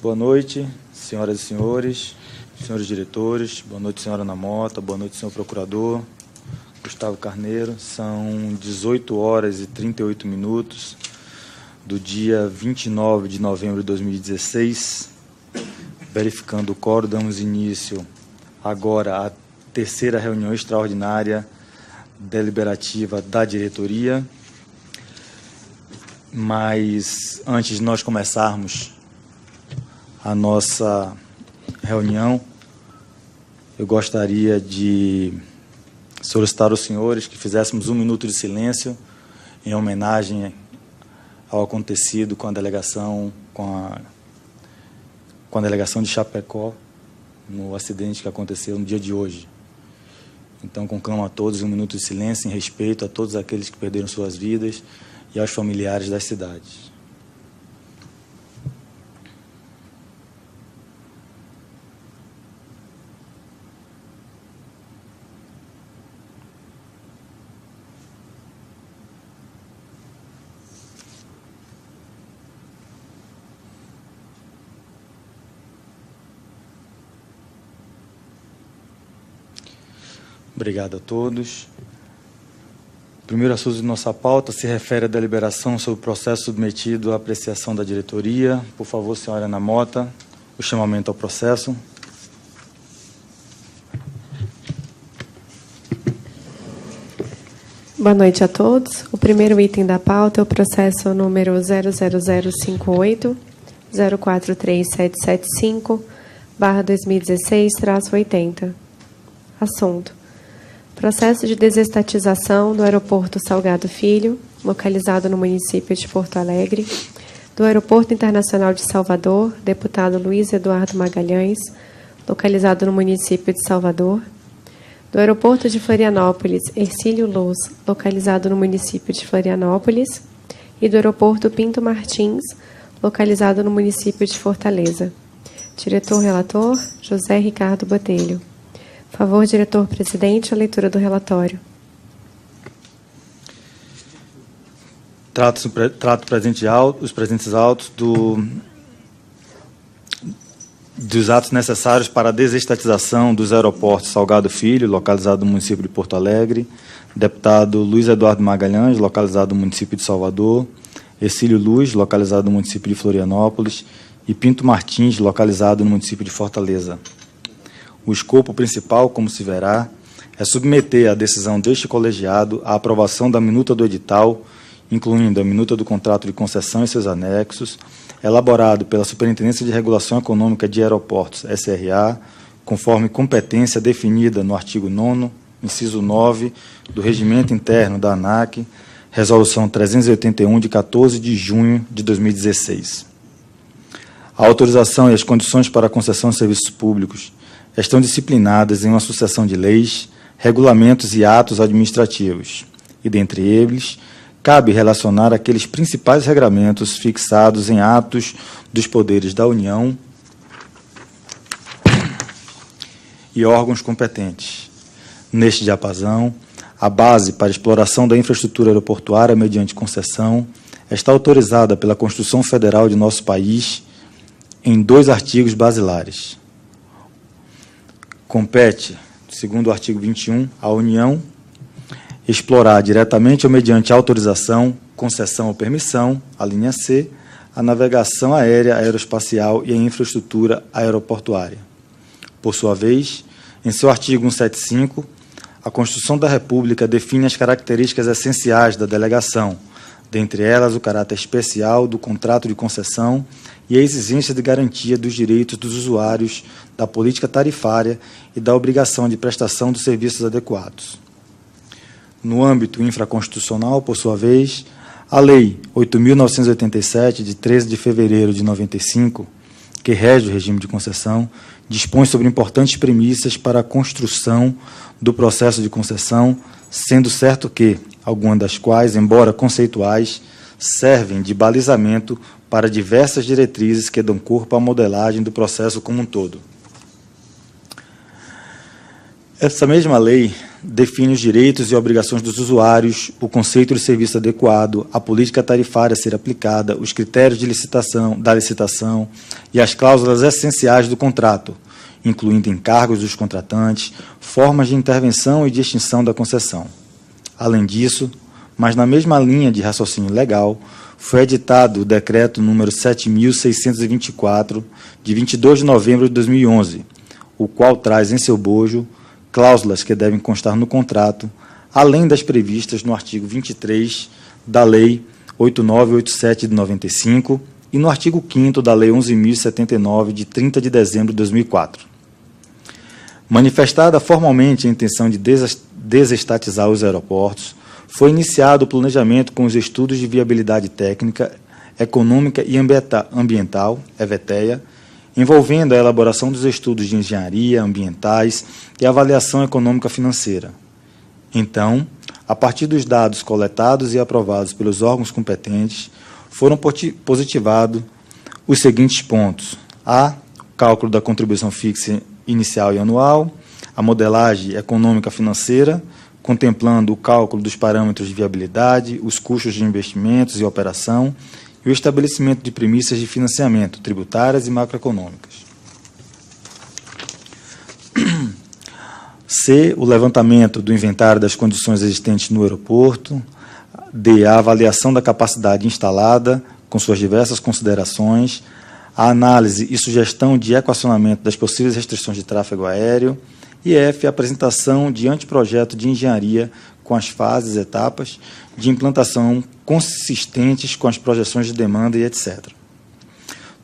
Boa noite, senhoras e senhores, senhores diretores, boa noite, senhora Ana Mota, boa noite, senhor procurador, Gustavo Carneiro. São 18 horas e 38 minutos do dia 29 de novembro de 2016. Verificando o quórum, damos início agora à terceira reunião extraordinária deliberativa da diretoria. Mas, antes de nós começarmos a nossa reunião, eu gostaria de solicitar aos senhores que fizéssemos 1 minuto de silêncio em homenagem ao acontecido com a delegação, com a delegação de Chapecó, no acidente que aconteceu no dia de hoje. Então, conclamo a todos 1 minuto de silêncio em respeito a todos aqueles que perderam suas vidas e aos familiares das cidades. Obrigado a todos. O primeiro assunto de nossa pauta se refere à deliberação sobre o processo submetido à apreciação da diretoria. Por favor, senhora Ana Mota, o chamamento ao processo. Boa noite a todos. O primeiro item da pauta é o processo número 00058-043775/2016-80. Assunto: processo de desestatização do aeroporto Salgado Filho, localizado no município de Porto Alegre, do Aeroporto Internacional de Salvador, deputado Luiz Eduardo Magalhães, localizado no município de Salvador, do Aeroporto de Florianópolis, Hercílio Luz, localizado no município de Florianópolis, e do Aeroporto Pinto Martins, localizado no município de Fortaleza. Diretor-relator, José Ricardo Botelho. Favor, diretor-presidente, a leitura do relatório. Trato os presentes autos dos atos necessários para a desestatização dos aeroportos Salgado Filho, localizado no município de Porto Alegre, deputado Luiz Eduardo Magalhães, localizado no município de Salvador, Hercílio Luz, localizado no município de Florianópolis, e Pinto Martins, localizado no município de Fortaleza. O escopo principal, como se verá, é submeter a decisão deste colegiado à aprovação da minuta do edital, incluindo a minuta do contrato de concessão e seus anexos, elaborado pela Superintendência de Regulação Econômica de Aeroportos, SRA, conforme competência definida no artigo 9º, inciso 9, do Regimento Interno da ANAC, Resolução 381, de 14 de junho de 2016. A autorização e as condições para a concessão de serviços públicos estão disciplinadas em uma sucessão de leis, regulamentos e atos administrativos, e, dentre eles, cabe relacionar aqueles principais regramentos fixados em atos dos poderes da União e órgãos competentes. Neste diapasão, a base para a exploração da infraestrutura aeroportuária mediante concessão está autorizada pela Constituição Federal de nosso país em 2 artigos basilares. Compete, segundo o artigo 21, à União explorar diretamente ou mediante autorização, concessão ou permissão, a linha C, a navegação aérea, aeroespacial e a infraestrutura aeroportuária. Por sua vez, em seu artigo 175, a Constituição da República define as características essenciais da delegação, dentre elas o caráter especial do contrato de concessão e a exigência de garantia dos direitos dos usuários, da política tarifária e da obrigação de prestação de serviços adequados. No âmbito infraconstitucional, por sua vez, a Lei 8.987, de 13 de fevereiro de 95, que rege o regime de concessão, dispõe sobre importantes premissas para a construção do processo de concessão, sendo certo que, algumas das quais, embora conceituais, servem de balizamento para diversas diretrizes que dão corpo à modelagem do processo como um todo. Essa mesma lei define os direitos e obrigações dos usuários, o conceito de serviço adequado, a política tarifária a ser aplicada, os critérios de da licitação e as cláusulas essenciais do contrato, incluindo encargos dos contratantes, formas de intervenção e de extinção da concessão. Além disso, mas na mesma linha de raciocínio legal, foi editado o Decreto número 7.624, de 22 de novembro de 2011, o qual traz em seu bojo cláusulas que devem constar no contrato, além das previstas no artigo 23 da Lei 8987 de 95 e no artigo 5º da Lei 11.079, de 30 de dezembro de 2004. Manifestada formalmente a intenção de desestatizar os aeroportos, foi iniciado o planejamento com os estudos de viabilidade técnica, econômica e ambiental, EVTEA, envolvendo a elaboração dos estudos de engenharia, ambientais e avaliação econômica financeira. Então, a partir dos dados coletados e aprovados pelos órgãos competentes, foram positivados os seguintes pontos: a. Cálculo da contribuição fixa inicial e anual, a modelagem econômica financeira, contemplando o cálculo dos parâmetros de viabilidade, os custos de investimentos e operação, e o estabelecimento de premissas de financiamento, tributárias e macroeconômicas. C. O levantamento do inventário das condições existentes no aeroporto. D. A avaliação da capacidade instalada, com suas diversas considerações. A análise e sugestão de equacionamento das possíveis restrições de tráfego aéreo. E F. A apresentação de anteprojeto de engenharia com as fases, etapas de implantação consistentes com as projeções de demanda e etc.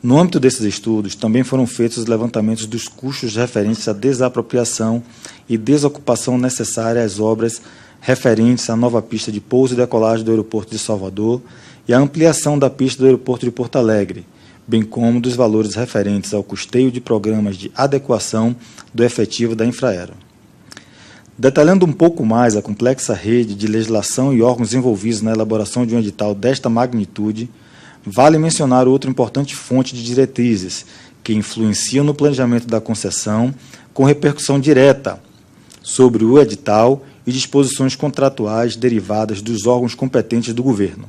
No âmbito desses estudos, também foram feitos os levantamentos dos custos referentes à desapropriação e desocupação necessária às obras referentes à nova pista de pouso e decolagem do aeroporto de Salvador e à ampliação da pista do aeroporto de Porto Alegre, bem como dos valores referentes ao custeio de programas de adequação do efetivo da Infraero. Detalhando um pouco mais a complexa rede de legislação e órgãos envolvidos na elaboração de um edital desta magnitude, vale mencionar outra importante fonte de diretrizes que influenciam no planejamento da concessão, com repercussão direta sobre o edital e disposições contratuais derivadas dos órgãos competentes do governo.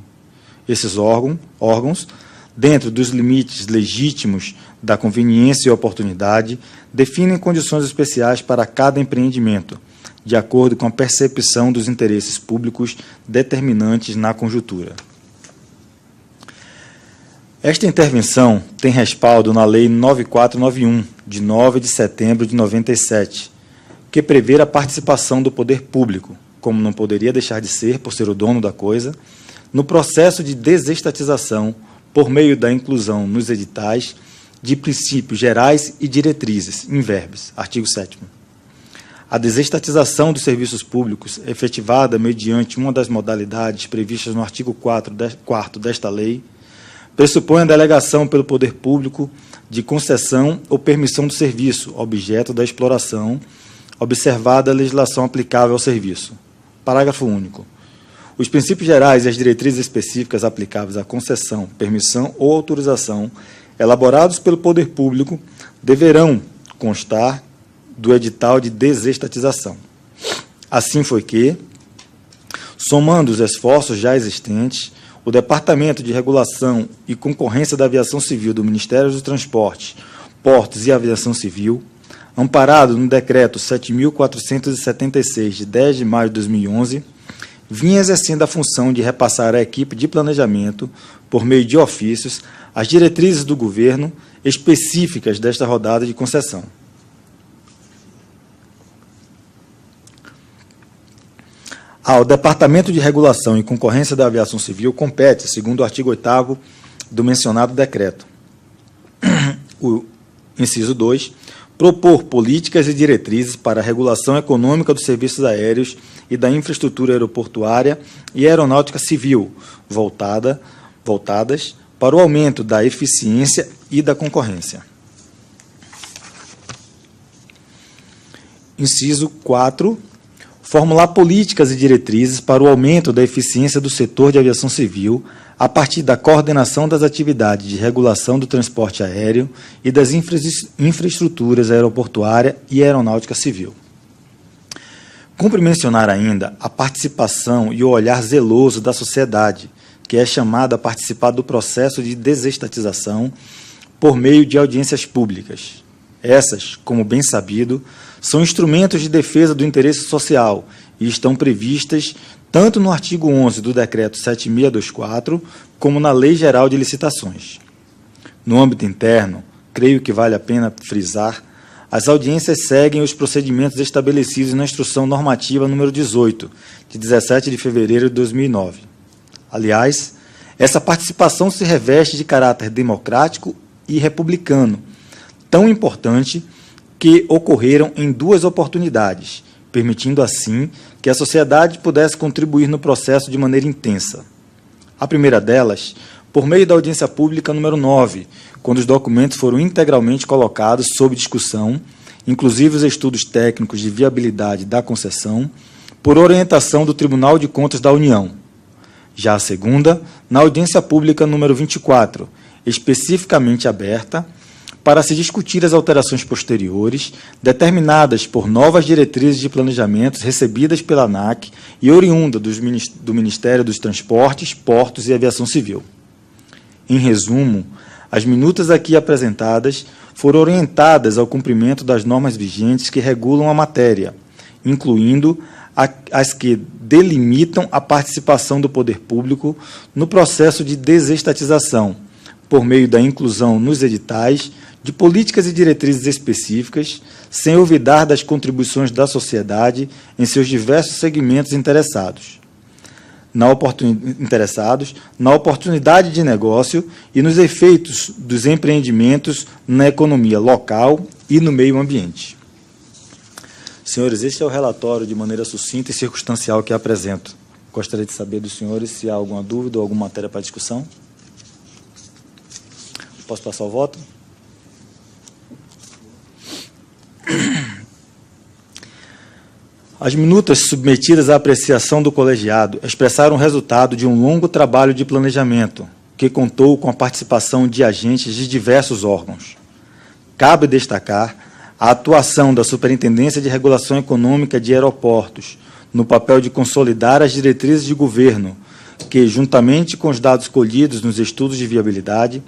Esses órgãos, dentro dos limites legítimos da conveniência e oportunidade, definem condições especiais para cada empreendimento, de acordo com a percepção dos interesses públicos determinantes na conjuntura. Esta intervenção tem respaldo na Lei 9491, de 9 de setembro de 97, que prevê a participação do poder público, como não poderia deixar de ser, por ser o dono da coisa, no processo de desestatização, por meio da inclusão nos editais de princípios gerais e diretrizes, in verbis, artigo 7º. A desestatização dos serviços públicos, efetivada mediante uma das modalidades previstas no artigo 4º desta lei, pressupõe a delegação pelo poder público de concessão ou permissão do serviço, objeto da exploração, observada a legislação aplicável ao serviço. Parágrafo único. Os princípios gerais e as diretrizes específicas aplicáveis à concessão, permissão ou autorização, elaborados pelo poder público, deverão constar do edital de desestatização. Assim foi que, somando os esforços já existentes, o Departamento de Regulação e Concorrência da Aviação Civil do Ministério dos Transportes, Portos e Aviação Civil, amparado no Decreto 7.476, de 10 de maio de 2011, vinha exercendo a função de repassar à equipe de planejamento, por meio de ofícios, as diretrizes do governo específicas desta rodada de concessão. Ao Departamento de Regulação e Concorrência da Aviação Civil compete, segundo o artigo 8º do mencionado decreto, o inciso 2, propor políticas e diretrizes para a regulação econômica dos serviços aéreos e da infraestrutura aeroportuária e aeronáutica civil, voltadas para o aumento da eficiência e da concorrência. Inciso 4, formular políticas e diretrizes para o aumento da eficiência do setor de aviação civil a partir da coordenação das atividades de regulação do transporte aéreo e das infraestruturas aeroportuária e aeronáutica civil. Cumpre mencionar ainda a participação e o olhar zeloso da sociedade, que é chamada a participar do processo de desestatização por meio de audiências públicas. Essas, como bem sabido, são instrumentos de defesa do interesse social e estão previstas tanto no artigo 11 do Decreto 7624, como na Lei Geral de Licitações. No âmbito interno, creio que vale a pena frisar, as audiências seguem os procedimentos estabelecidos na Instrução Normativa número 18, de 17 de fevereiro de 2009. Aliás, essa participação se reveste de caráter democrático e republicano, tão importante que ocorreram em duas oportunidades, permitindo assim que a sociedade pudesse contribuir no processo de maneira intensa. A primeira delas, por meio da audiência pública número 9, quando os documentos foram integralmente colocados sob discussão, inclusive os estudos técnicos de viabilidade da concessão, por orientação do Tribunal de Contas da União. Já a segunda, na audiência pública número 24, especificamente aberta, para se discutir as alterações posteriores, determinadas por novas diretrizes de planejamento recebidas pela ANAC e oriunda do Ministério dos Transportes, Portos e Aviação Civil. Em resumo, as minutas aqui apresentadas foram orientadas ao cumprimento das normas vigentes que regulam a matéria, incluindo as que delimitam a participação do poder público no processo de desestatização, por meio da inclusão nos editais de políticas e diretrizes específicas, sem olvidar das contribuições da sociedade em seus diversos segmentos interessados, na oportunidade de negócio e nos efeitos dos empreendimentos na economia local e no meio ambiente. Senhores, este é o relatório de maneira sucinta e circunstancial que apresento. Gostaria de saber dos senhores se há alguma dúvida ou alguma matéria para discussão. Posso passar o voto? As minutas submetidas à apreciação do colegiado expressaram o resultado de um longo trabalho de planejamento, que contou com a participação de agentes de diversos órgãos. Cabe destacar a atuação da Superintendência de Regulação Econômica de Aeroportos, no papel de consolidar as diretrizes de governo, que, juntamente com os dados colhidos nos estudos de viabilidade,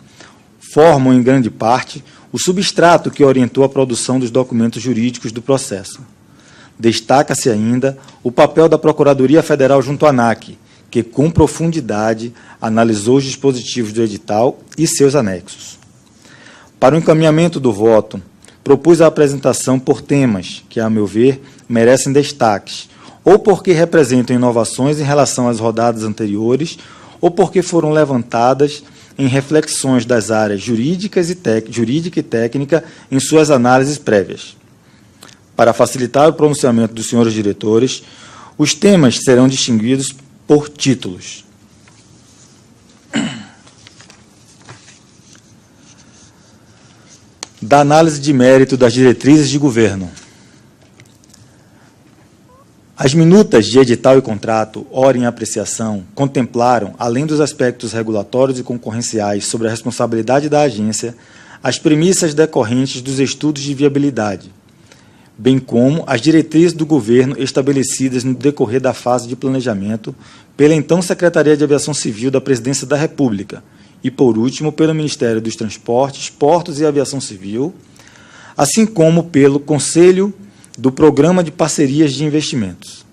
formam, em grande parte, o substrato que orientou a produção dos documentos jurídicos do processo. Destaca-se ainda o papel da Procuradoria Federal junto à ANAC, que, com profundidade, analisou os dispositivos do edital e seus anexos. Para o encaminhamento do voto, propus a apresentação por temas que, a meu ver, merecem destaques, ou porque representam inovações em relação às rodadas anteriores, ou porque foram levantadas em reflexões das áreas jurídica e técnica em suas análises prévias. Para facilitar o pronunciamento dos senhores diretores, os temas serão distinguidos por títulos. Da análise de mérito das diretrizes de governo. As minutas de edital e contrato, ora em apreciação, contemplaram, além dos aspectos regulatórios e concorrenciais sobre a responsabilidade da agência, as premissas decorrentes dos estudos de viabilidade, bem como as diretrizes do governo estabelecidas no decorrer da fase de planejamento pela então Secretaria de Aviação Civil da Presidência da República e, por último, pelo Ministério dos Transportes, Portos e Aviação Civil, assim como pelo Conselho do Programa de Parcerias de Investimentos.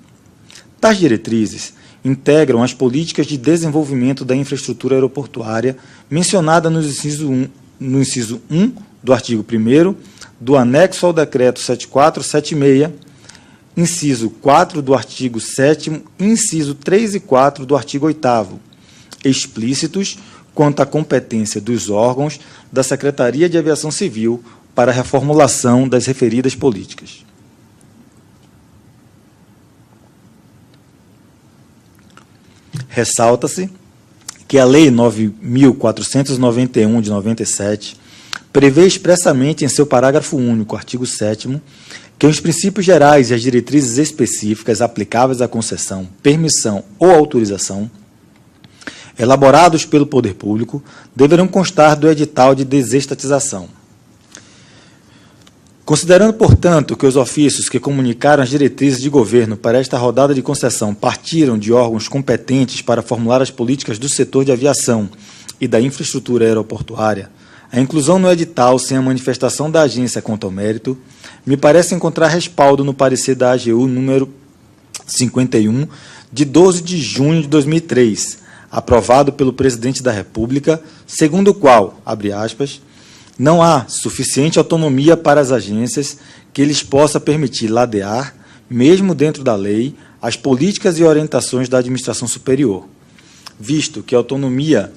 Tais diretrizes integram as políticas de desenvolvimento da infraestrutura aeroportuária mencionada no inciso 1 do artigo 1º, do anexo ao Decreto 7476, inciso 4 do artigo 7º, inciso 3 e 4 do artigo 8º, explícitos quanto à competência dos órgãos da Secretaria de Aviação Civil para a reformulação das referidas políticas. Ressalta-se que a Lei 9.491, de 97, prevê expressamente em seu parágrafo único, artigo 7º, que os princípios gerais e as diretrizes específicas aplicáveis à concessão, permissão ou autorização, elaborados pelo poder público, deverão constar do edital de desestatização. Considerando, portanto, que os ofícios que comunicaram as diretrizes de governo para esta rodada de concessão partiram de órgãos competentes para formular as políticas do setor de aviação e da infraestrutura aeroportuária, a inclusão no edital sem a manifestação da agência quanto ao mérito me parece encontrar respaldo no parecer da AGU número 51, de 12 de junho de 2003, aprovado pelo Presidente da República, segundo o qual, abre aspas, não há suficiente autonomia para as agências que lhes possa permitir ladear, mesmo dentro da lei, as políticas e orientações da administração superior, visto que a autonomia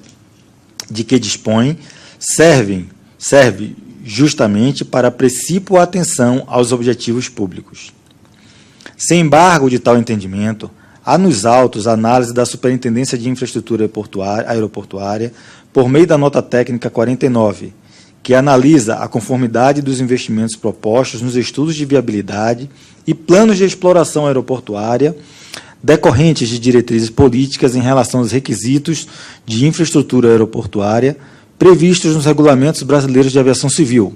de que dispõem serve justamente para precipitar a atenção aos objetivos públicos. Sem embargo de tal entendimento, há nos autos a análise da Superintendência de Infraestrutura Aeroportuária por meio da nota técnica 49, que analisa a conformidade dos investimentos propostos nos estudos de viabilidade e planos de exploração aeroportuária decorrentes de diretrizes políticas em relação aos requisitos de infraestrutura aeroportuária previstos nos regulamentos brasileiros de aviação civil,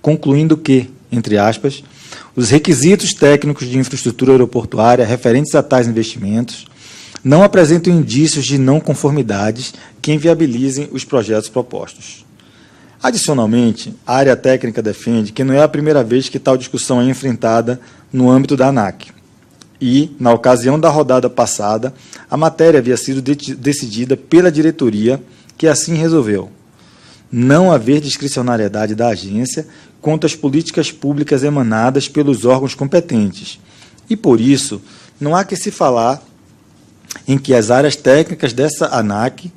concluindo que, entre aspas, os requisitos técnicos de infraestrutura aeroportuária referentes a tais investimentos não apresentam indícios de não conformidades que inviabilizem os projetos propostos. Adicionalmente, a área técnica defende que não é a primeira vez que tal discussão é enfrentada no âmbito da ANAC. E, na ocasião da rodada passada, a matéria havia sido decidida pela diretoria, que assim resolveu não haver discricionariedade da agência quanto às políticas públicas emanadas pelos órgãos competentes. E, por isso, não há que se falar em que as áreas técnicas dessa ANAC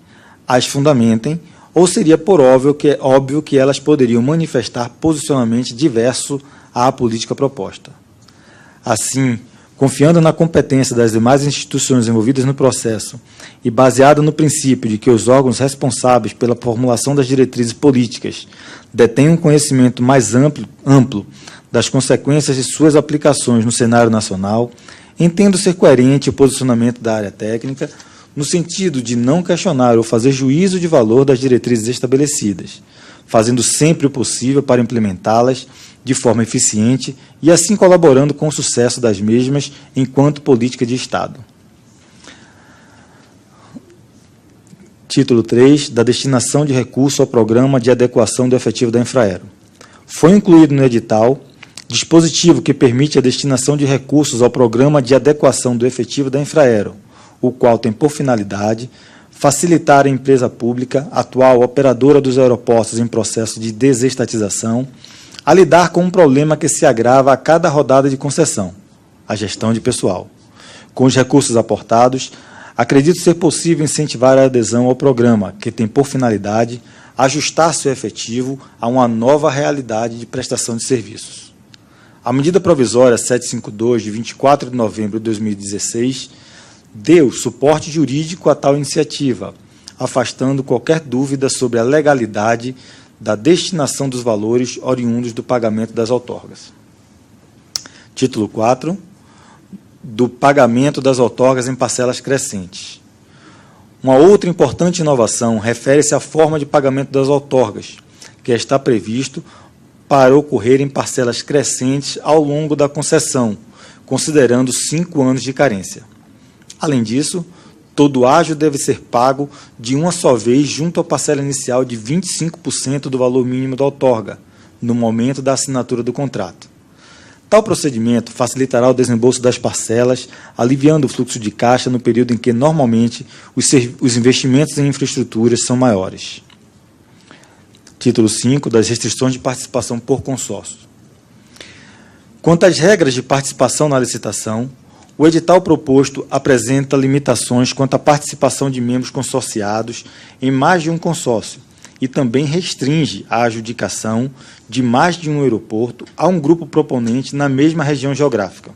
as fundamentem, ou seria por óbvio que elas poderiam manifestar posicionamento diverso à política proposta. Assim, confiando na competência das demais instituições envolvidas no processo e baseado no princípio de que os órgãos responsáveis pela formulação das diretrizes políticas detêm um conhecimento mais amplo das consequências de suas aplicações no cenário nacional, entendo ser coerente o posicionamento da área técnica no sentido de não questionar ou fazer juízo de valor das diretrizes estabelecidas, fazendo sempre o possível para implementá-las de forma eficiente e assim colaborando com o sucesso das mesmas enquanto política de Estado. Título 3, da destinação de recurso ao Programa de Adequação do Efetivo da Infraero. Foi incluído no edital dispositivo que permite a destinação de recursos ao Programa de Adequação do Efetivo da Infraero, o qual tem por finalidade facilitar a empresa pública, atual operadora dos aeroportos em processo de desestatização, a lidar com um problema que se agrava a cada rodada de concessão, a gestão de pessoal. Com os recursos aportados, acredito ser possível incentivar a adesão ao programa, que tem por finalidade ajustar seu efetivo a uma nova realidade de prestação de serviços. A medida provisória 752, de 24 de novembro de 2016, deu suporte jurídico a tal iniciativa, afastando qualquer dúvida sobre a legalidade da destinação dos valores oriundos do pagamento das outorgas. Título 4, do pagamento das outorgas em parcelas crescentes. Uma outra importante inovação refere-se à forma de pagamento das outorgas, que está previsto para ocorrer em parcelas crescentes ao longo da concessão, considerando 5 anos de carência. Além disso, todo ágio deve ser pago de uma só vez junto à parcela inicial de 25% do valor mínimo da outorga, no momento da assinatura do contrato. Tal procedimento facilitará o desembolso das parcelas, aliviando o fluxo de caixa no período em que, normalmente, os investimentos em infraestruturas são maiores. Título 5, das restrições de participação por consórcio. Quanto às regras de participação na licitação, o edital proposto apresenta limitações quanto à participação de membros consorciados em mais de um consórcio e também restringe a adjudicação de mais de um aeroporto a um grupo proponente na mesma região geográfica.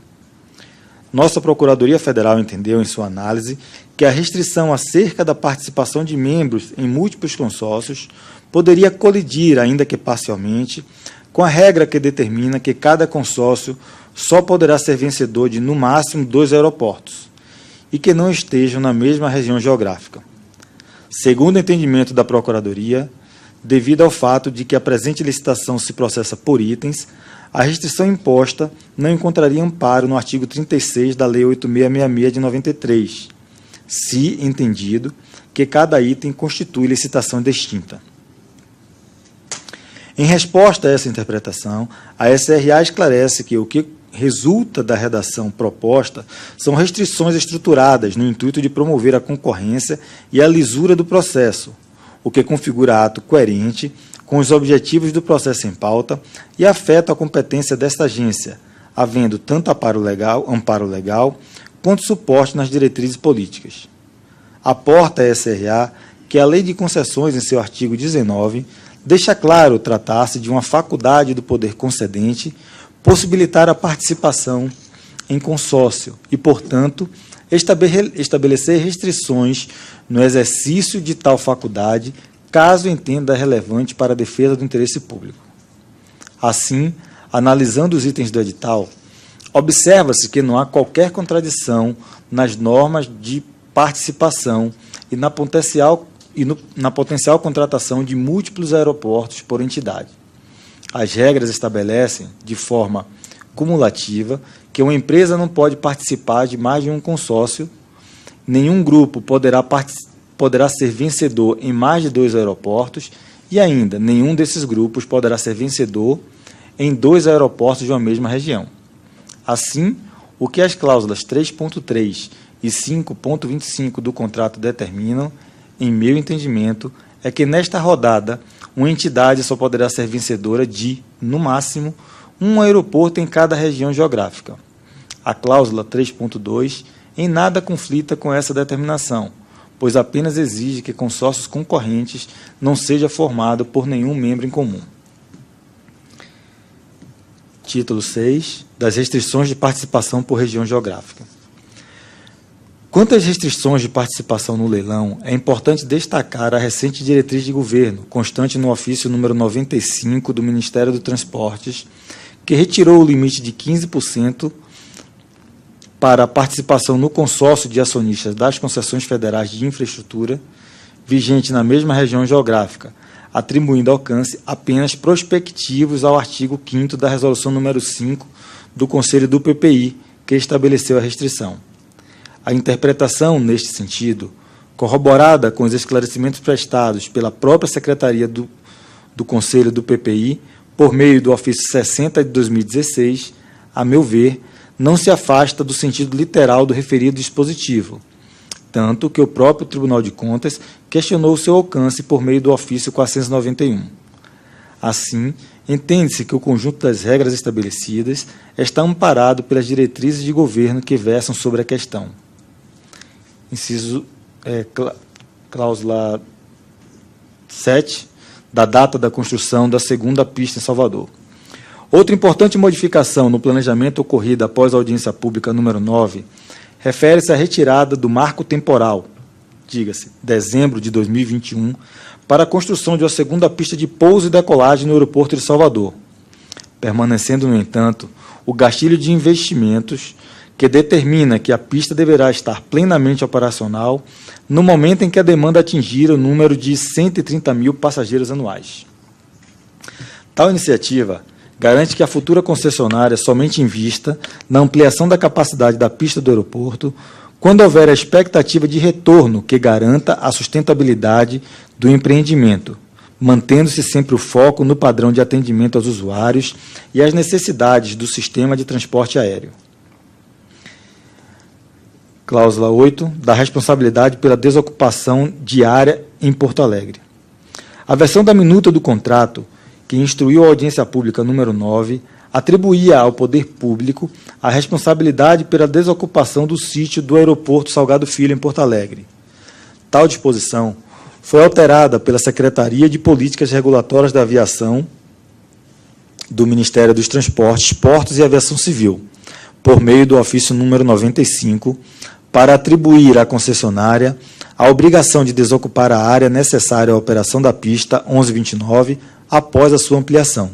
Nossa Procuradoria Federal entendeu, em sua análise, que a restrição acerca da participação de membros em múltiplos consórcios poderia colidir, ainda que parcialmente, com a regra que determina que cada consórcio só poderá ser vencedor de, no máximo, 2 aeroportos, e que não estejam na mesma região geográfica. Segundo o entendimento da Procuradoria, devido ao fato de que a presente licitação se processa por itens, a restrição imposta não encontraria amparo no artigo 36 da Lei 8666 de 93, se entendido que cada item constitui licitação distinta. Em resposta a essa interpretação, a SRA esclarece que o que resulta da redação proposta são restrições estruturadas no intuito de promover a concorrência e a lisura do processo, o que configura ato coerente com os objetivos do processo em pauta e afeta a competência desta agência, havendo tanto amparo legal quanto suporte nas diretrizes políticas. Aporta a SRA que a Lei de Concessões, em seu artigo 19, deixa claro tratar-se de uma faculdade do poder concedente possibilitar a participação em consórcio e, portanto, estabelecer restrições no exercício de tal faculdade, caso entenda relevante para a defesa do interesse público. Assim, analisando os itens do edital, observa-se que não há qualquer contradição nas normas de participação e na potencial contratação de múltiplos aeroportos por entidade. As regras estabelecem, de forma cumulativa, que uma empresa não pode participar de mais de um consórcio, nenhum grupo poderá ser vencedor em mais de 2 aeroportos e ainda nenhum desses grupos poderá ser vencedor em 2 aeroportos de uma mesma região. Assim, o que as cláusulas 3.3 e 5.25 do contrato determinam, em meu entendimento, é que nesta rodada uma entidade só poderá ser vencedora de, no máximo, um aeroporto em cada região geográfica. A cláusula 3.2 em nada conflita com essa determinação, pois apenas exige que consórcios concorrentes não seja formado por nenhum membro em comum. Título 6. Das restrições de participação por região geográfica. Quanto às restrições de participação no leilão, é importante destacar a recente diretriz de governo, constante no ofício número 95 do Ministério dos Transportes, que retirou o limite de 15% para a participação no consórcio de acionistas das concessões federais de infraestrutura, vigente na mesma região geográfica, atribuindo alcance apenas prospectivos ao artigo 5º da Resolução número 5 do Conselho do PPI, que estabeleceu a restrição. A interpretação, neste sentido, corroborada com os esclarecimentos prestados pela própria Secretaria do Conselho do PPI, por meio do ofício 60 de 2016, a meu ver, não se afasta do sentido literal do referido dispositivo, tanto que o próprio Tribunal de Contas questionou seu alcance por meio do ofício 491. Assim, entende-se que o conjunto das regras estabelecidas está amparado pelas diretrizes de governo que versam sobre a questão. Inciso, cláusula 7, da data da construção da segunda pista em Salvador. Outra importante modificação no planejamento ocorrida após a audiência pública número 9 refere-se à retirada do marco temporal, diga-se, dezembro de 2021, para a construção de uma segunda pista de pouso e decolagem no aeroporto de Salvador, permanecendo, no entanto, o gatilho de investimentos que determina que a pista deverá estar plenamente operacional no momento em que a demanda atingir o número de 130 mil passageiros anuais. Tal iniciativa garante que a futura concessionária somente invista na ampliação da capacidade da pista do aeroporto quando houver a expectativa de retorno que garanta a sustentabilidade do empreendimento, mantendo-se sempre o foco no padrão de atendimento aos usuários e às necessidades do sistema de transporte aéreo. Cláusula 8, da responsabilidade pela desocupação diária em Porto Alegre. A versão da minuta do contrato, que instruiu a audiência pública número 9, atribuía ao poder público a responsabilidade pela desocupação do sítio do aeroporto Salgado Filho, em Porto Alegre. Tal disposição foi alterada pela Secretaria de Políticas Regulatórias da Aviação do Ministério dos Transportes, Portos e Aviação Civil, por meio do ofício número 95, para atribuir à concessionária a obrigação de desocupar a área necessária à operação da pista 1129 após a sua ampliação.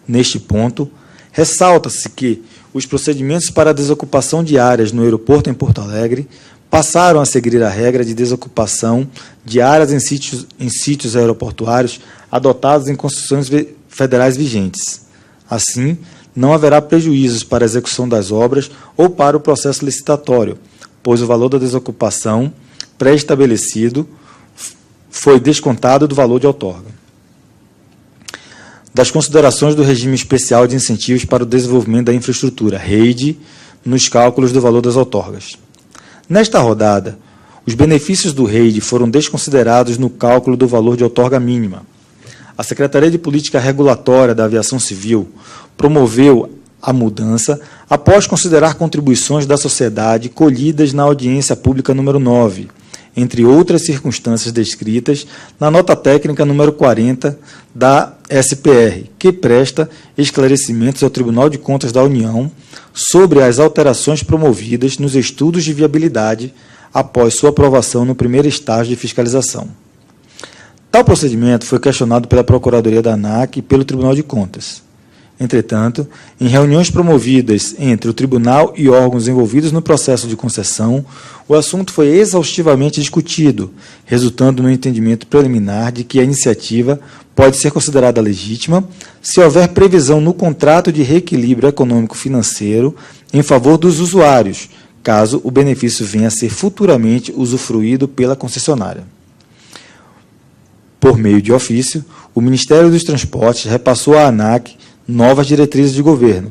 Neste ponto, ressalta-se que os procedimentos para a desocupação de áreas no aeroporto em Porto Alegre passaram a seguir a regra de desocupação de áreas em sítios aeroportuários adotados em concessões federais vigentes. Assim, não haverá prejuízos para a execução das obras ou para o processo licitatório, pois o valor da desocupação pré-estabelecido foi descontado do valor de outorga. Das considerações do regime especial de incentivos para o desenvolvimento da infraestrutura, REID, nos cálculos do valor das outorgas. Nesta rodada, os benefícios do REID foram desconsiderados no cálculo do valor de outorga mínima. A Secretaria de Política Regulatória da Aviação Civil promoveu a mudança após considerar contribuições da sociedade colhidas na audiência pública número 9, entre outras circunstâncias descritas na nota técnica número 40 da SPR, que presta esclarecimentos ao Tribunal de Contas da União sobre as alterações promovidas nos estudos de viabilidade após sua aprovação no primeiro estágio de fiscalização. Tal procedimento foi questionado pela Procuradoria da ANAC e pelo Tribunal de Contas. Entretanto, em reuniões promovidas entre o Tribunal e órgãos envolvidos no processo de concessão, o assunto foi exaustivamente discutido, resultando no entendimento preliminar de que a iniciativa pode ser considerada legítima se houver previsão no contrato de reequilíbrio econômico-financeiro em favor dos usuários, caso o benefício venha a ser futuramente usufruído pela concessionária. Por meio de ofício, o Ministério dos Transportes repassou à ANAC novas diretrizes de governo,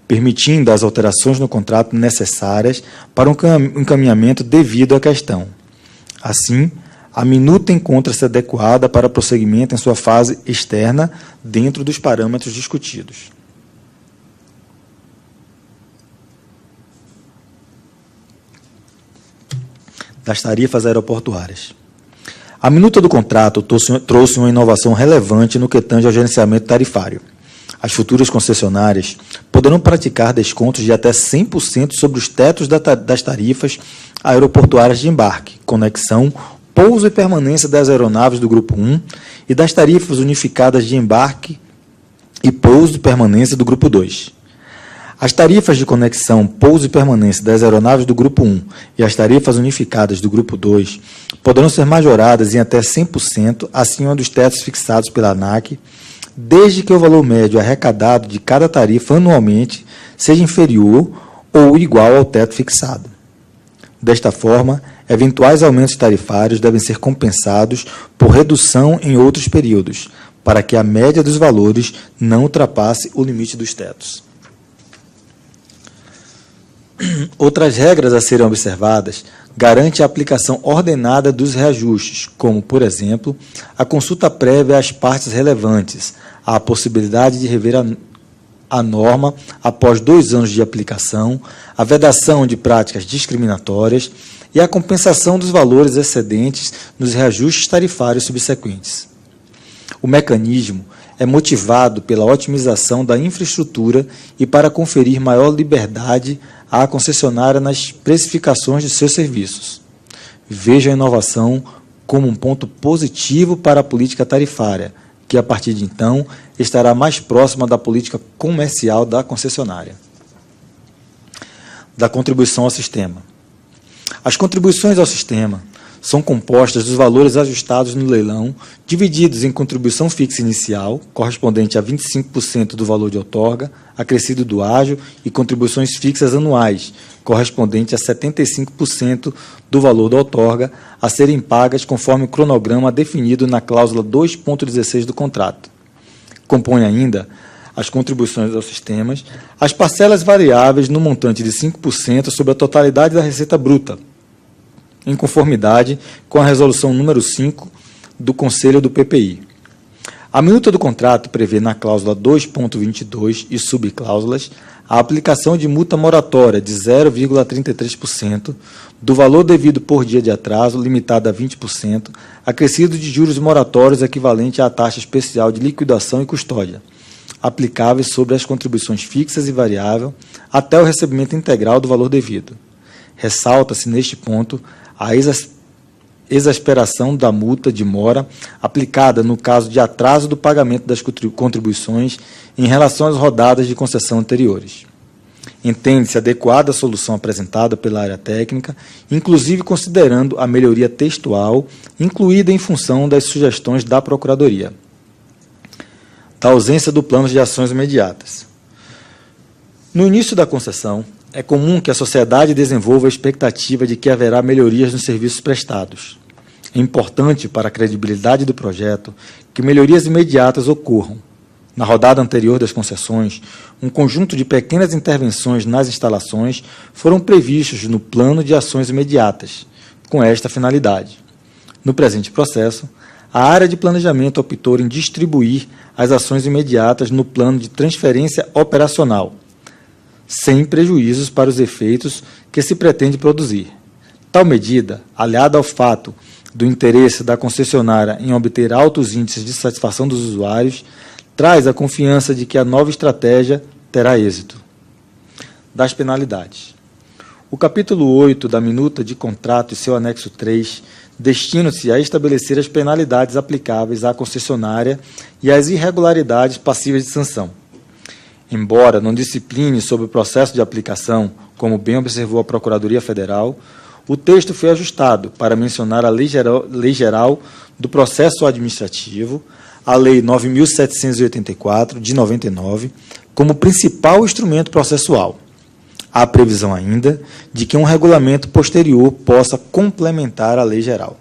permitindo as alterações no contrato necessárias para um encaminhamento devido à questão. Assim, a minuta encontra-se adequada para prosseguimento em sua fase externa, dentro dos parâmetros discutidos. Das tarifas aeroportuárias. A minuta do contrato trouxe uma inovação relevante no que tange ao gerenciamento tarifário. As futuras concessionárias poderão praticar descontos de até 100% sobre os tetos das tarifas aeroportuárias de embarque, conexão, pouso e permanência das aeronaves do Grupo 1 e das tarifas unificadas de embarque e pouso e permanência do Grupo 2. As tarifas de conexão, pouso e permanência das aeronaves do Grupo 1 e as tarifas unificadas do Grupo 2 poderão ser majoradas em até 100% acima dos tetos fixados pela ANAC, desde que o valor médio arrecadado de cada tarifa anualmente seja inferior ou igual ao teto fixado. Desta forma, eventuais aumentos tarifários devem ser compensados por redução em outros períodos, para que a média dos valores não ultrapasse o limite dos tetos. Outras regras a serem observadas garantem a aplicação ordenada dos reajustes, como, por exemplo, a consulta prévia às partes relevantes, a possibilidade de rever a norma após 2 anos de aplicação, a vedação de práticas discriminatórias e a compensação dos valores excedentes nos reajustes tarifários subsequentes. O mecanismo é motivado pela otimização da infraestrutura e para conferir maior liberdade à concessionária nas precificações de seus serviços. Veja a inovação como um ponto positivo para a política tarifária, que, a partir de então, estará mais próxima da política comercial da concessionária. Da contribuição ao sistema. As contribuições ao sistema são compostas dos valores ajustados no leilão, divididos em contribuição fixa inicial, correspondente a 25% do valor de outorga, acrescido do ágio, e contribuições fixas anuais, correspondente a 75% do valor da outorga, a serem pagas conforme o cronograma definido na cláusula 2.16 do contrato. Compõe ainda as contribuições aos sistemas, as parcelas variáveis no montante de 5% sobre a totalidade da receita bruta, em conformidade com a resolução número 5 do Conselho do PPI. A minuta do contrato prevê na cláusula 2.22 e subcláusulas a aplicação de multa moratória de 0,33% do valor devido por dia de atraso, limitado a 20%, acrescido de juros moratórios equivalente à taxa especial de liquidação e custódia, aplicáveis sobre as contribuições fixas e variável até o recebimento integral do valor devido. Ressalta-se, neste ponto, a exasperação da multa de mora aplicada no caso de atraso do pagamento das contribuições em relação às rodadas de concessão anteriores. Entende-se adequada a solução apresentada pela área técnica, inclusive considerando a melhoria textual incluída em função das sugestões da Procuradoria. da ausência do plano de ações imediatas. No início da concessão, é comum que a sociedade desenvolva a expectativa de que haverá melhorias nos serviços prestados. É importante para a credibilidade do projeto que melhorias imediatas ocorram. Na rodada anterior das concessões, um conjunto de pequenas intervenções nas instalações foram previstos no plano de ações imediatas, com esta finalidade. No presente processo, a área de planejamento optou em distribuir as ações imediatas no plano de transferência operacional, sem prejuízos para os efeitos que se pretende produzir. Tal medida, aliada ao fato do interesse da concessionária em obter altos índices de satisfação dos usuários, traz a confiança de que a nova estratégia terá êxito. Das penalidades. O capítulo 8 da minuta de contrato e seu anexo 3 destinam-se a estabelecer as penalidades aplicáveis à concessionária e as irregularidades passíveis de sanção. Embora não discipline sobre o processo de aplicação, como bem observou a Procuradoria Federal, o texto foi ajustado para mencionar a Lei Geral do Processo Administrativo, a Lei 9.784, de 99, como principal instrumento processual. Há previsão ainda de que um regulamento posterior possa complementar a lei geral.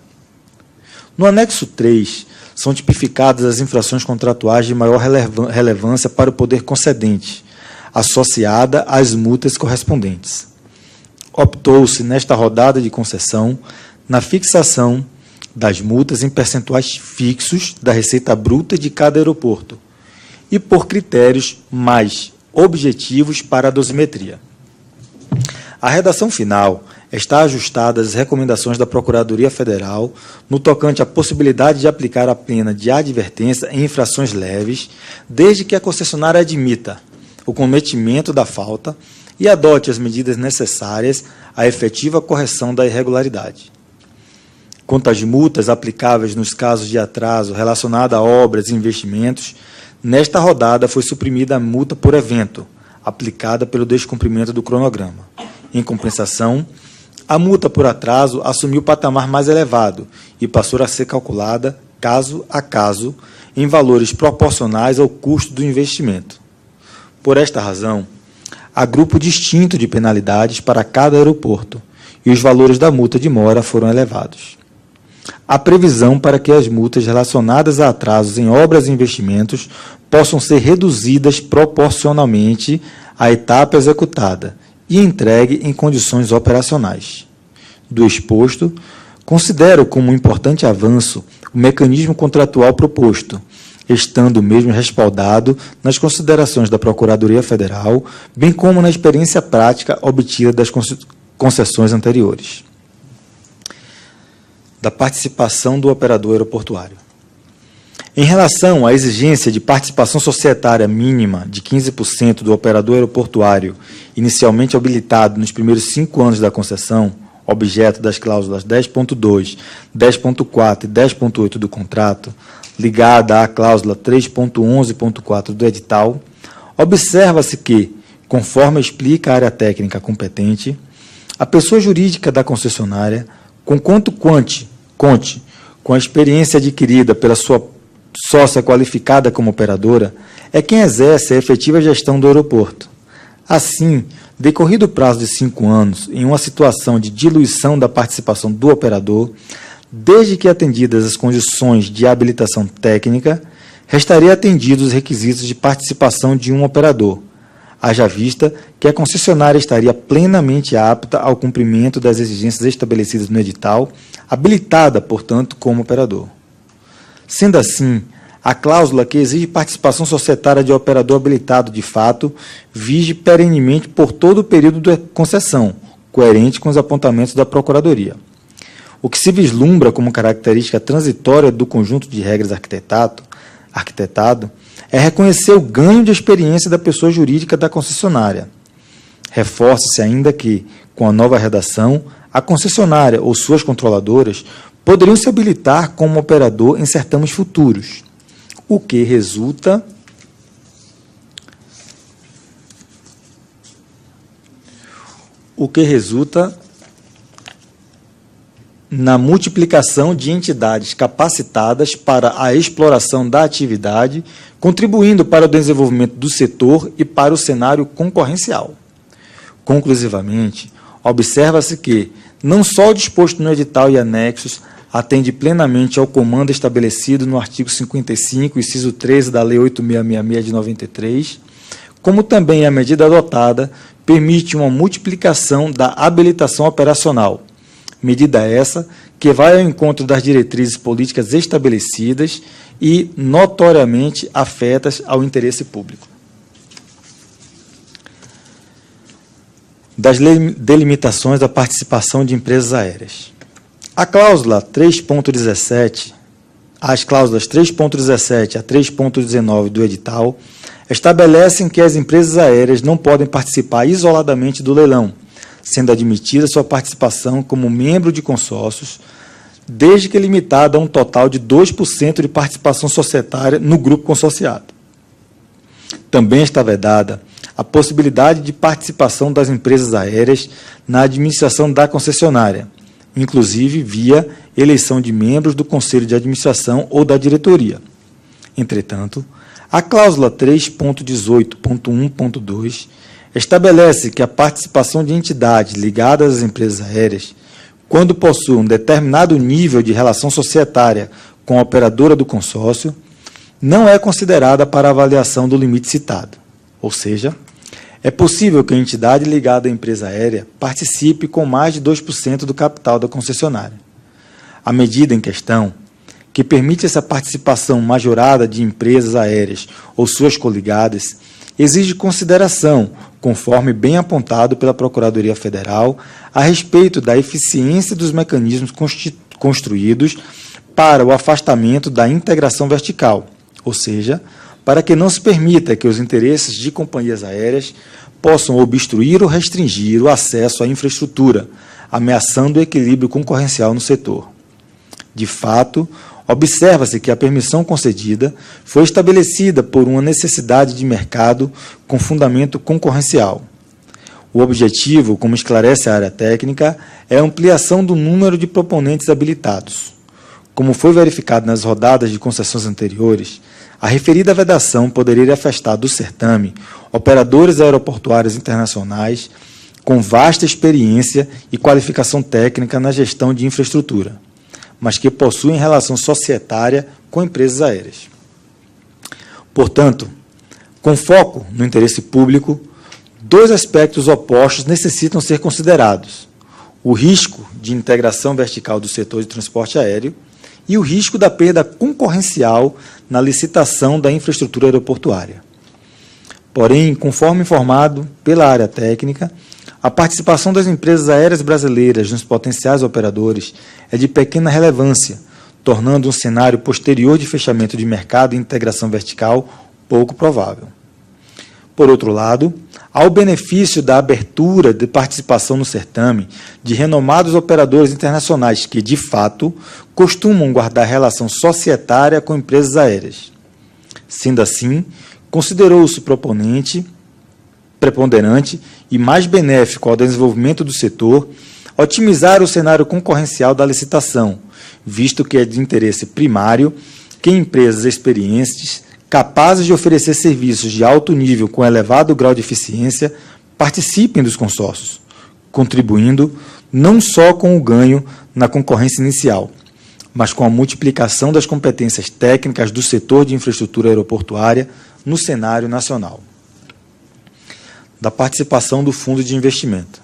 No anexo 3, são tipificadas as infrações contratuais de maior relevância para o poder concedente, associada às multas correspondentes. Optou-se, nesta rodada de concessão, na fixação das multas em percentuais fixos da receita bruta de cada aeroporto e por critérios mais objetivos para a dosimetria. A redação final está ajustada às recomendações da Procuradoria Federal no tocante à possibilidade de aplicar a pena de advertência em infrações leves, desde que a concessionária admita o cometimento da falta e adote as medidas necessárias à efetiva correção da irregularidade. Quanto às multas aplicáveis nos casos de atraso relacionado a obras e investimentos, nesta rodada foi suprimida a multa por evento, aplicada pelo descumprimento do cronograma. Em compensação, a multa por atraso assumiu patamar mais elevado e passou a ser calculada, caso a caso, em valores proporcionais ao custo do investimento. Por esta razão, há grupo distinto de penalidades para cada aeroporto e os valores da multa de mora foram elevados. Há previsão para que as multas relacionadas a atrasos em obras e investimentos possam ser reduzidas proporcionalmente à etapa executada e entregue em condições operacionais. Do exposto, considero como um importante avanço o mecanismo contratual proposto, estando mesmo respaldado nas considerações da Procuradoria Federal, bem como na experiência prática obtida das concessões anteriores. Da participação do operador aeroportuário. Em relação à exigência de participação societária mínima de 15% do operador aeroportuário inicialmente habilitado nos primeiros 5 anos da concessão, objeto das cláusulas 10.2, 10.4 e 10.8 do contrato, ligada à cláusula 3.11.4 do edital, observa-se que, conforme explica a área técnica competente, a pessoa jurídica da concessionária, conquanto conte com a experiência adquirida pela sua sócia qualificada como operadora, é quem exerce a efetiva gestão do aeroporto. Assim, decorrido o prazo de 5 anos, em uma situação de diluição da participação do operador, desde que atendidas as condições de habilitação técnica, restaria atendidos os requisitos de participação de um operador, haja vista que a concessionária estaria plenamente apta ao cumprimento das exigências estabelecidas no edital, habilitada, portanto, como operador. Sendo assim, a cláusula que exige participação societária de operador habilitado de fato vige perenemente por todo o período da concessão, coerente com os apontamentos da Procuradoria. O que se vislumbra como característica transitória do conjunto de regras arquitetado é reconhecer o ganho de experiência da pessoa jurídica da concessionária. Reforça-se ainda que, com a nova redação, a concessionária ou suas controladoras poderiam se habilitar como operador em certames futuros, o que resulta na multiplicação de entidades capacitadas para a exploração da atividade, contribuindo para o desenvolvimento do setor e para o cenário concorrencial. Conclusivamente, observa-se que não só o disposto no edital e anexos atende plenamente ao comando estabelecido no artigo 55, inciso 13 da Lei 8.666 de 93, como também a medida adotada permite uma multiplicação da habilitação operacional, medida essa que vai ao encontro das diretrizes políticas estabelecidas e notoriamente afetas ao interesse público. Das delimitações da participação de empresas aéreas. A cláusula 3.17, as cláusulas 3.17 a 3.19 do edital estabelecem que as empresas aéreas não podem participar isoladamente do leilão, sendo admitida sua participação como membro de consórcios, desde que limitada a um total de 2% de participação societária no grupo consorciado. Também está vedada a possibilidade de participação das empresas aéreas na administração da concessionária, inclusive via eleição de membros do Conselho de Administração ou da diretoria. Entretanto, a cláusula 3.18.1.2 estabelece que a participação de entidades ligadas às empresas aéreas, quando possuem um determinado nível de relação societária com a operadora do consórcio, não é considerada para avaliação do limite citado. Ou seja, é possível que a entidade ligada à empresa aérea participe com mais de 2% do capital da concessionária. A medida em questão, que permite essa participação majorada de empresas aéreas ou suas coligadas, exige consideração, conforme bem apontado pela Procuradoria Federal, a respeito da eficiência dos mecanismos construídos para o afastamento da integração vertical, ou seja, para que não se permita que os interesses de companhias aéreas possam obstruir ou restringir o acesso à infraestrutura, ameaçando o equilíbrio concorrencial no setor. De fato, observa-se que a permissão concedida foi estabelecida por uma necessidade de mercado com fundamento concorrencial. O objetivo, como esclarece a área técnica, é a ampliação do número de proponentes habilitados. Como foi verificado nas rodadas de concessões anteriores, a referida vedação poderia afastar do certame operadores aeroportuários internacionais com vasta experiência e qualificação técnica na gestão de infraestrutura, mas que possuem relação societária com empresas aéreas. Portanto, com foco no interesse público, dois aspectos opostos necessitam ser considerados: o risco de integração vertical do setor de transporte aéreo e o risco da perda concorrencial na licitação da infraestrutura aeroportuária. Porém, conforme informado pela área técnica, a participação das empresas aéreas brasileiras nos potenciais operadores é de pequena relevância, tornando um cenário posterior de fechamento de mercado e integração vertical pouco provável. Por outro lado, há o benefício da abertura de participação no certame de renomados operadores internacionais que, de fato, costumam guardar relação societária com empresas aéreas. Sendo assim, considerou-se preponderante e mais benéfico ao desenvolvimento do setor otimizar o cenário concorrencial da licitação, visto que é de interesse primário que empresas experientes, capazes de oferecer serviços de alto nível com elevado grau de eficiência, participem dos consórcios, contribuindo não só com o ganho na concorrência inicial, mas com a multiplicação das competências técnicas do setor de infraestrutura aeroportuária no cenário nacional. Da participação do Fundo de Investimento.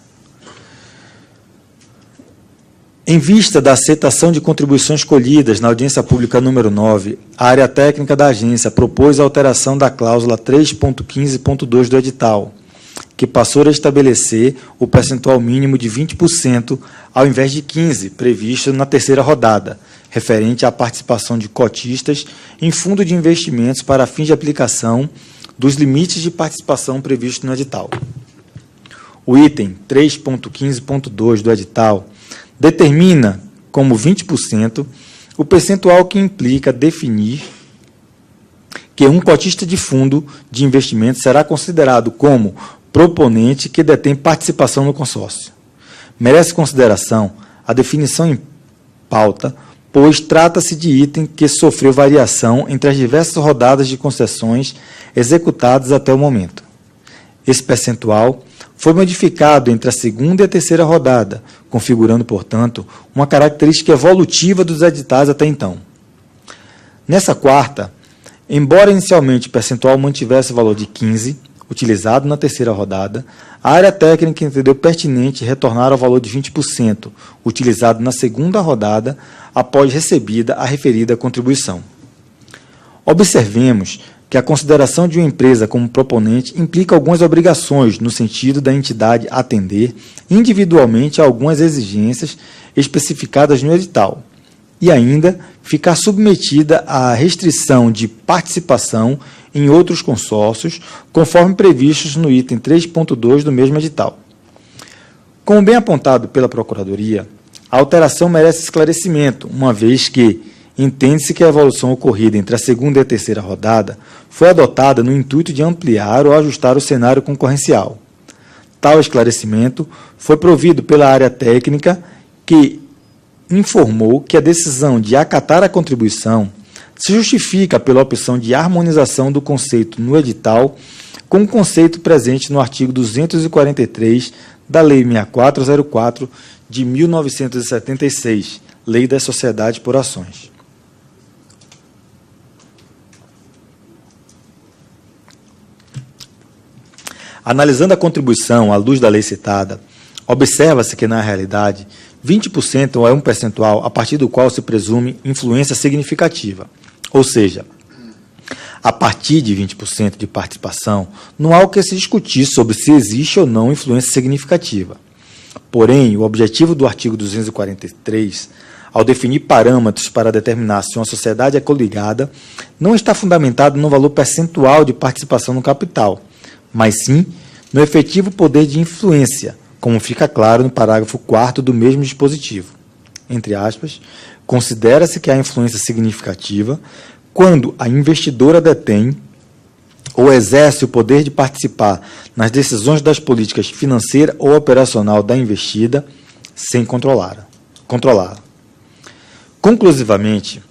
Em vista da aceitação de contribuições colhidas na audiência pública número 9, a área técnica da agência propôs a alteração da cláusula 3.15.2 do edital, que passou a estabelecer o percentual mínimo de 20%, ao invés de 15%, previsto na terceira rodada, referente à participação de cotistas em fundo de investimentos para fins de aplicação dos limites de participação previstos no edital. O item 3.15.2 do edital determina como 20% o percentual que implica definir que um cotista de fundo de investimento será considerado como proponente que detém participação no consórcio. Merece consideração a definição pauta, pois trata-se de item que sofreu variação entre as diversas rodadas de concessões executadas até o momento. Esse percentual foi modificado entre a segunda e a terceira rodada, configurando, portanto, uma característica evolutiva dos editais até então. Nessa quarta, embora inicialmente o percentual mantivesse o valor de 15%, utilizado na terceira rodada, a área técnica entendeu pertinente retornar ao valor de 20%, utilizado na segunda rodada, após recebida a referida contribuição. Observemos que a consideração de uma empresa como proponente implica algumas obrigações no sentido da entidade atender individualmente a algumas exigências especificadas no edital, e ainda ficar submetida à restrição de participação em outros consórcios, conforme previstos no item 3.2 do mesmo edital. Como bem apontado pela Procuradoria, a alteração merece esclarecimento, uma vez que entende-se que a evolução ocorrida entre a segunda e a terceira rodada foi adotada no intuito de ampliar ou ajustar o cenário concorrencial. Tal esclarecimento foi provido pela área técnica, que informou que a decisão de acatar a contribuição se justifica pela opção de harmonização do conceito no edital com o conceito presente no artigo 243 da Lei 6404 de 1976, Lei das Sociedades por Ações. Analisando a contribuição à luz da lei citada, observa-se que, na realidade, 20% é um percentual a partir do qual se presume influência significativa. Ou seja, a partir de 20% de participação, não há o que se discutir sobre se existe ou não influência significativa. Porém, o objetivo do artigo 243, ao definir parâmetros para determinar se uma sociedade é coligada, não está fundamentado no valor percentual de participação no capital, mas sim no efetivo poder de influência, como fica claro no parágrafo 4º do mesmo dispositivo. Entre aspas, considera-se que há influência significativa quando a investidora detém ou exerce o poder de participar nas decisões das políticas financeira ou operacional da investida sem controlá-la. Conclusivamente,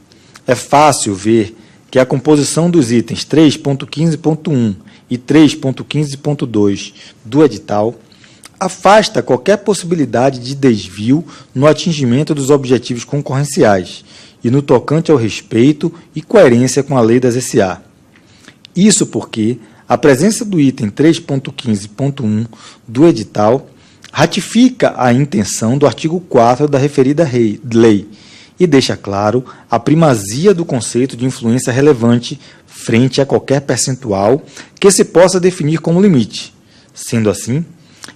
é fácil ver que a composição dos itens 3.15.1 e 3.15.2 do edital afasta qualquer possibilidade de desvio no atingimento dos objetivos concorrenciais e no tocante ao respeito e coerência com a lei das SA. Isso porque a presença do item 3.15.1 do edital ratifica a intenção do artigo 4º da referida lei e deixa claro a primazia do conceito de influência relevante frente a qualquer percentual que se possa definir como limite. Sendo assim,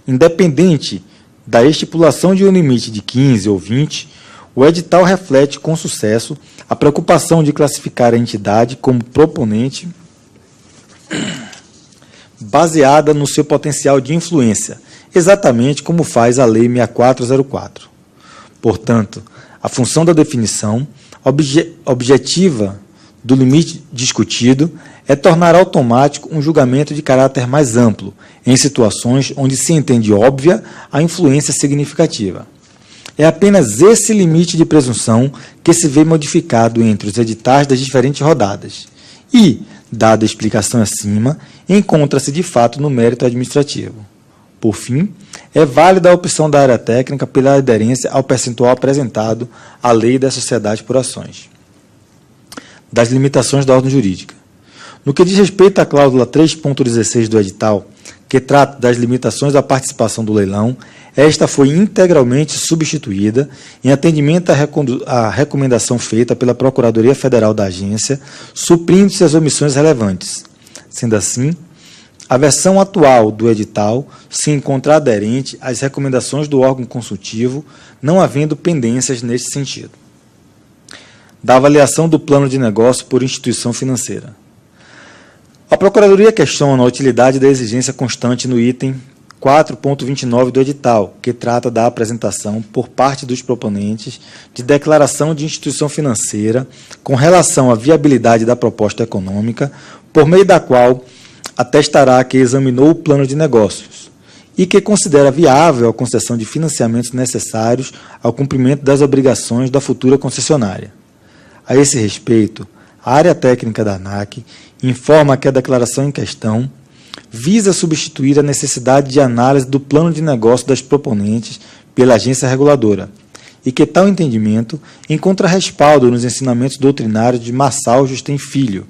independente da estipulação de um limite de 15 ou 20, o edital reflete com sucesso a preocupação de classificar a entidade como proponente baseada no seu potencial de influência, exatamente como faz a Lei 6404. Portanto, a função da definição objetiva do limite discutido é tornar automático um julgamento de caráter mais amplo, em situações onde se entende óbvia a influência significativa. É apenas esse limite de presunção que se vê modificado entre os editais das diferentes rodadas e, dada a explicação acima, encontra-se de fato no mérito administrativo. Por fim, é válida a opção da área técnica pela aderência ao percentual apresentado à Lei das Sociedades por Ações. Das limitações da ordem jurídica. No que diz respeito à cláusula 3.16 do edital, que trata das limitações à participação do leilão, esta foi integralmente substituída em atendimento à recomendação feita pela Procuradoria Federal da Agência, suprindo-se as omissões relevantes. Sendo assim, a versão atual do edital se encontra aderente às recomendações do órgão consultivo, não havendo pendências neste sentido. Da avaliação do plano de negócio por instituição financeira. A Procuradoria questiona a utilidade da exigência constante no item 4.29 do edital, que trata da apresentação por parte dos proponentes de declaração de instituição financeira com relação à viabilidade da proposta econômica, por meio da qual atestará que examinou o plano de negócios, e que considera viável a concessão de financiamentos necessários ao cumprimento das obrigações da futura concessionária. A esse respeito, a área técnica da ANAC informa que a declaração em questão visa substituir a necessidade de análise do plano de negócio das proponentes pela agência reguladora, e que tal entendimento encontra respaldo nos ensinamentos doutrinários de Marçal Justem Filho,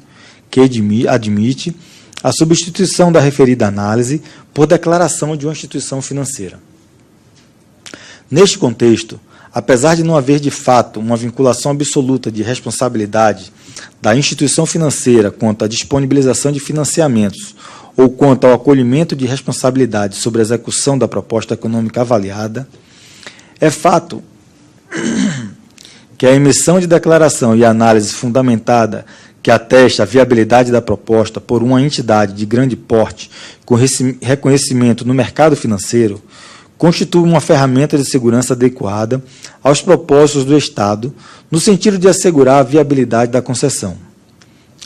que admite a substituição da referida análise por declaração de uma instituição financeira. Neste contexto, apesar de não haver de fato uma vinculação absoluta de responsabilidade da instituição financeira quanto à disponibilização de financiamentos ou quanto ao acolhimento de responsabilidade sobre a execução da proposta econômica avaliada, é fato que a emissão de declaração e análise fundamentada que atesta a viabilidade da proposta por uma entidade de grande porte com reconhecimento no mercado financeiro constitui uma ferramenta de segurança adequada aos propósitos do Estado, no sentido de assegurar a viabilidade da concessão.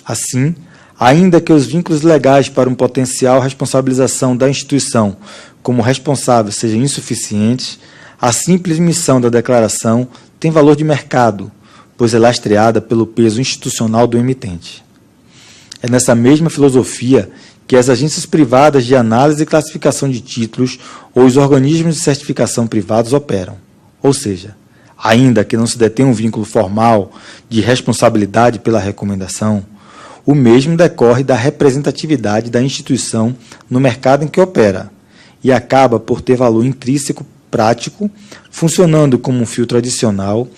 Assim, ainda que os vínculos legais para uma potencial responsabilização da instituição como responsável sejam insuficientes, a simples emissão da declaração tem valor de mercado, pois é lastreada pelo peso institucional do emitente. É nessa mesma filosofia que as agências privadas de análise e classificação de títulos ou os organismos de certificação privados operam. Ou seja, ainda que não se detenha um vínculo formal de responsabilidade pela recomendação, o mesmo decorre da representatividade da instituição no mercado em que opera e acaba por ter valor intrínseco prático, funcionando como um filtro adicional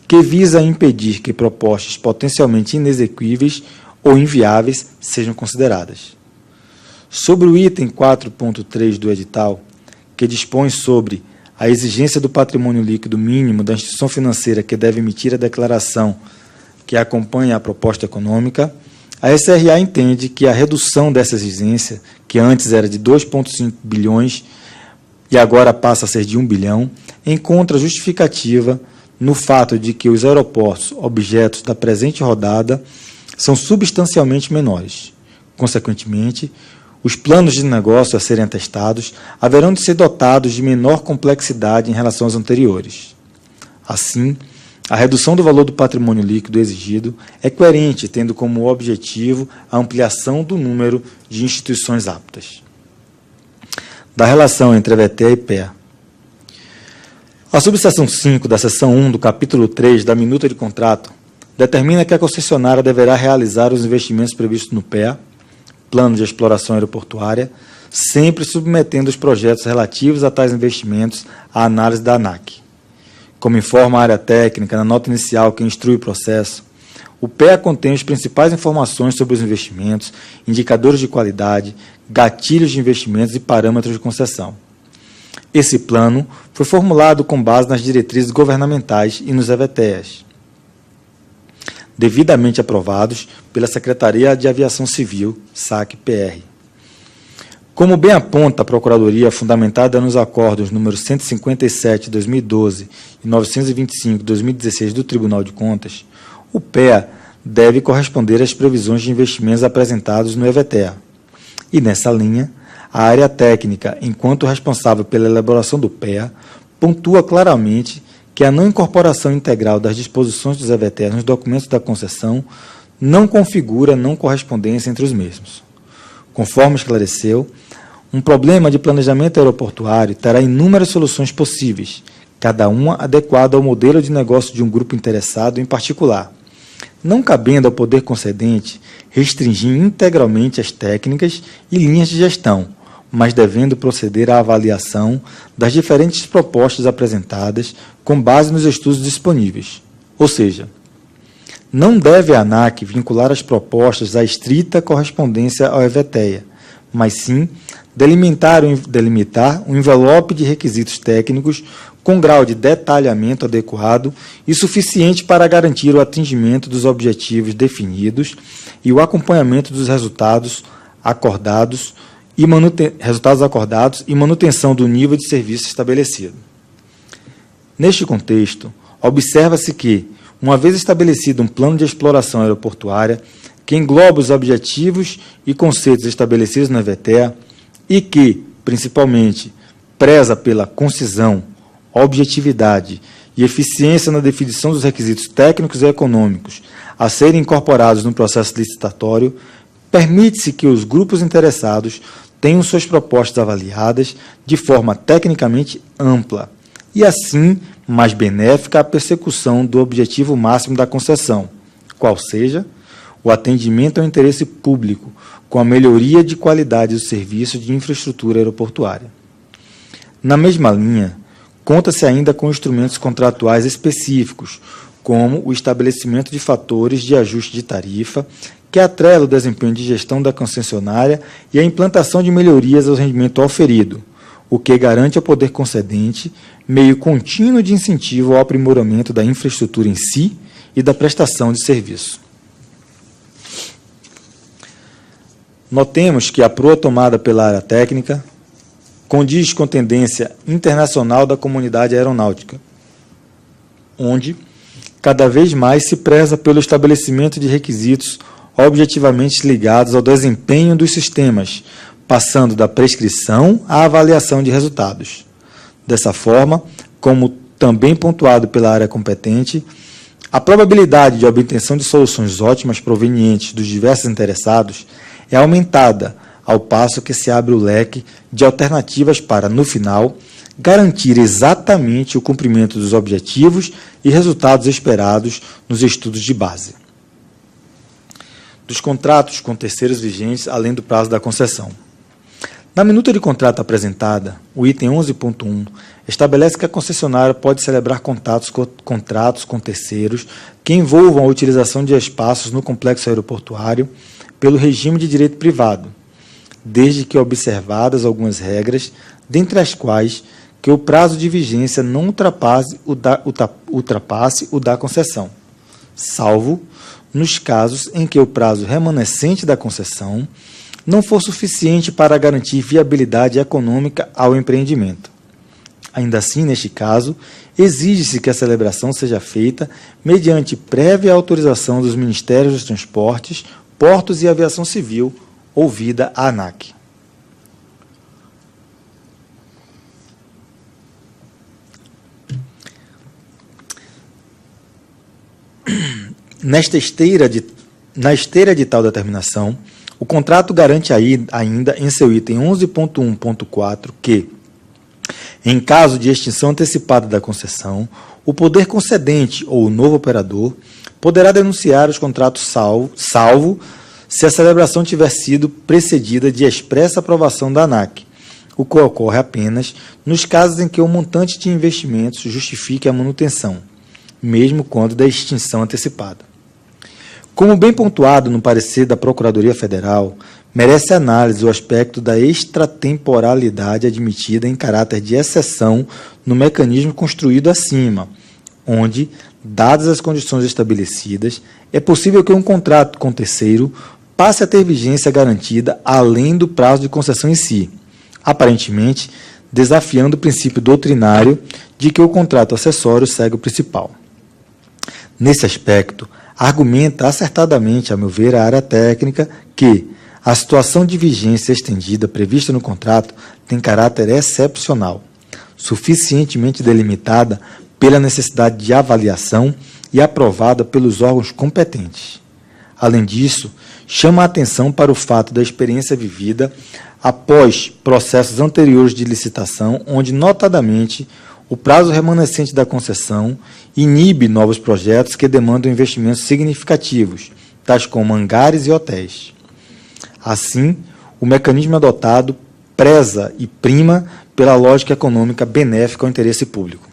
que visa impedir que propostas potencialmente inexequíveis ou inviáveis sejam consideradas. Sobre o item 4.3 do edital, que dispõe sobre a exigência do patrimônio líquido mínimo da instituição financeira que deve emitir a declaração que acompanha a proposta econômica, a SRA entende que a redução dessa exigência, que antes era de 2,5 bilhões e agora passa a ser de 1 bilhão, encontra justificativa no fato de que os aeroportos objetos da presente rodada são substancialmente menores. Consequentemente, os planos de negócio a serem atestados haverão de ser dotados de menor complexidade em relação aos anteriores. Assim, a redução do valor do patrimônio líquido exigido é coerente, tendo como objetivo a ampliação do número de instituições aptas. Da relação entre EVTEA e PEA. A subseção 5 da seção 1 do capítulo 3 da minuta de contrato determina que a concessionária deverá realizar os investimentos previstos no PEA, Plano de Exploração Aeroportuária, sempre submetendo os projetos relativos a tais investimentos à análise da ANAC. Como informa a área técnica na nota inicial que instrui o processo, o PEA contém as principais informações sobre os investimentos, indicadores de qualidade, gatilhos de investimentos e parâmetros de concessão. Esse plano foi formulado com base nas diretrizes governamentais e nos EVTEAs, devidamente aprovados pela Secretaria de Aviação Civil, SAC-PR. Como bem aponta a Procuradoria, fundamentada nos acordos números 157 de 2012 e 925 de 2016 do Tribunal de Contas, o PEA deve corresponder às previsões de investimentos apresentados no EVTEA. E, nessa linha, a área técnica, enquanto responsável pela elaboração do PEA, pontua claramente que a não incorporação integral das disposições dos EVTEA nos documentos da concessão não configura não correspondência entre os mesmos. Conforme esclareceu, um problema de planejamento aeroportuário terá inúmeras soluções possíveis, cada uma adequada ao modelo de negócio de um grupo interessado em particular, não cabendo ao poder concedente restringir integralmente as técnicas e linhas de gestão, mas devendo proceder à avaliação das diferentes propostas apresentadas com base nos estudos disponíveis. Ou seja, não deve a ANAC vincular as propostas à estrita correspondência ao EVTEA, mas sim delimitar um envelope de requisitos técnicos com grau de detalhamento adequado e suficiente para garantir o atingimento dos objetivos definidos e o acompanhamento dos resultados acordados e manutenção do nível de serviço estabelecido. Neste contexto, observa-se que, uma vez estabelecido um plano de exploração aeroportuária que engloba os objetivos e conceitos estabelecidos na EVTEA e que, principalmente, preza pela concisão, objetividade e eficiência na definição dos requisitos técnicos e econômicos a serem incorporados no processo licitatório, permite-se que os grupos interessados tenham suas propostas avaliadas de forma tecnicamente ampla e, assim, mais benéfica à persecução do objetivo máximo da concessão, qual seja o atendimento ao interesse público com a melhoria de qualidade do serviço de infraestrutura aeroportuária. Na mesma linha, conta-se ainda com instrumentos contratuais específicos, como o estabelecimento de fatores de ajuste de tarifa, que atrela o desempenho de gestão da concessionária e a implantação de melhorias ao rendimento oferido, o que garante ao poder concedente meio contínuo de incentivo ao aprimoramento da infraestrutura em si e da prestação de serviço. Notemos que a proa tomada pela área técnica condiz com tendência internacional da comunidade aeronáutica, onde cada vez mais se preza pelo estabelecimento de requisitos objetivamente ligados ao desempenho dos sistemas, passando da prescrição à avaliação de resultados. Dessa forma, como também pontuado pela área competente, a probabilidade de obtenção de soluções ótimas provenientes dos diversos interessados é aumentada, ao passo que se abre o leque de alternativas para, no final, garantir exatamente o cumprimento dos objetivos e resultados esperados nos estudos de base. Dos contratos com terceiros vigentes, além do prazo da concessão. Na minuta de contrato apresentada, o item 11.1 estabelece que a concessionária pode celebrar contratos com terceiros que envolvam a utilização de espaços no complexo aeroportuário pelo regime de direito privado, desde que observadas algumas regras, dentre as quais que o prazo de vigência não ultrapasse o da concessão, salvo nos casos em que o prazo remanescente da concessão não for suficiente para garantir viabilidade econômica ao empreendimento. Ainda assim, neste caso, exige-se que a celebração seja feita mediante prévia autorização dos Ministérios dos Transportes, Portos e Aviação Civil, ouvida a ANAC. Na esteira de tal determinação, o contrato garante ainda em seu item 11.1.4 que, em caso de extinção antecipada da concessão, o poder concedente ou o novo operador poderá denunciar os contratos salvo se a celebração tiver sido precedida de expressa aprovação da ANAC, o que ocorre apenas nos casos em que o montante de investimentos justifique a manutenção, mesmo quando da extinção antecipada. Como bem pontuado no parecer da Procuradoria Federal, merece análise o aspecto da extratemporalidade admitida em caráter de exceção no mecanismo construído acima, onde, dadas as condições estabelecidas, é possível que um contrato com terceiro passe a ter vigência garantida além do prazo de concessão em si, aparentemente desafiando o princípio doutrinário de que o contrato acessório segue o principal. Nesse aspecto, argumenta acertadamente, a meu ver, a área técnica que a situação de vigência estendida prevista no contrato tem caráter excepcional, suficientemente delimitada pela necessidade de avaliação e aprovada pelos órgãos competentes. Além disso, chama a atenção para o fato da experiência vivida após processos anteriores de licitação, onde, notadamente, o prazo remanescente da concessão inibe novos projetos que demandam investimentos significativos, tais como hangares e hotéis. Assim, o mecanismo adotado preza e prima pela lógica econômica benéfica ao interesse público.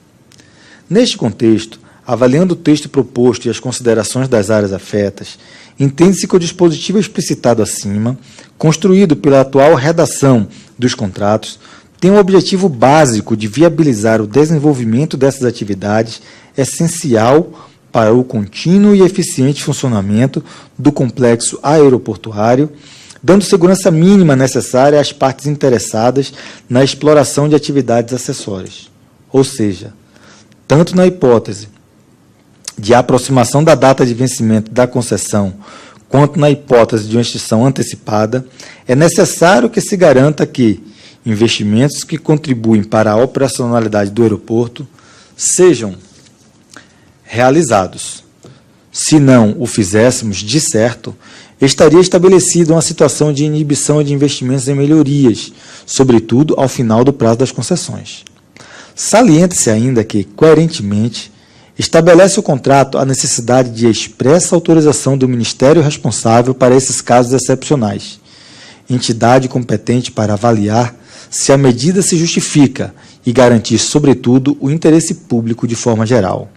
Neste contexto, avaliando o texto proposto e as considerações das áreas afetas, entende-se que o dispositivo explicitado acima, construído pela atual redação dos contratos, tem o objetivo básico de viabilizar o desenvolvimento dessas atividades, essencial para o contínuo e eficiente funcionamento do complexo aeroportuário, dando segurança mínima necessária às partes interessadas na exploração de atividades acessórias. Ou seja, tanto na hipótese de aproximação da data de vencimento da concessão, quanto na hipótese de uma extinção antecipada, é necessário que se garanta que, investimentos que contribuem para a operacionalidade do aeroporto sejam realizados. Se não o fizéssemos, de certo, estaria estabelecida uma situação de inibição de investimentos em melhorias, sobretudo ao final do prazo das concessões. Salienta-se ainda que, coerentemente, estabelece o contrato a necessidade de expressa autorização do Ministério responsável para esses casos excepcionais, entidade competente para avaliar se a medida se justifica e garantir, sobretudo, o interesse público de forma geral.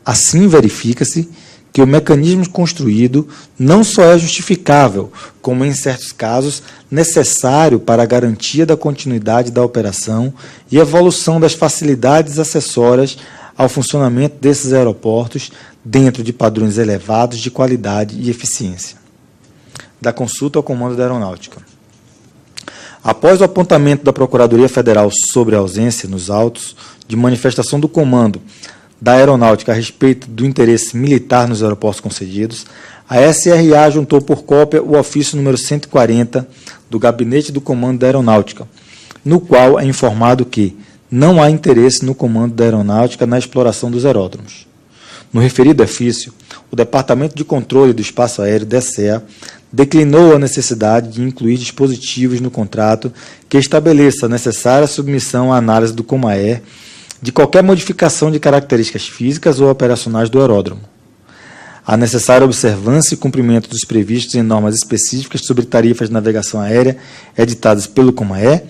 Assim, verifica-se que o mecanismo construído não só é justificável, como, em certos casos, necessário para a garantia da continuidade da operação e evolução das facilidades acessórias ao funcionamento desses aeroportos dentro de padrões elevados de qualidade e eficiência. Da consulta ao Comando da Aeronáutica. Após o apontamento da Procuradoria Federal sobre a ausência, nos autos, de manifestação do Comando da Aeronáutica a respeito do interesse militar nos aeroportos concedidos, a SRA juntou por cópia o ofício número 140 do Gabinete do Comando da Aeronáutica, no qual é informado que não há interesse no Comando da Aeronáutica na exploração dos aeródromos. No referido ofício, o Departamento de Controle do Espaço Aéreo, DECEA, declinou a necessidade de incluir dispositivos no contrato que estabeleça a necessária submissão à análise do Comaer de qualquer modificação de características físicas ou operacionais do aeródromo. A necessária observância e cumprimento dos previstos em normas específicas sobre tarifas de navegação aérea editadas pelo Comaer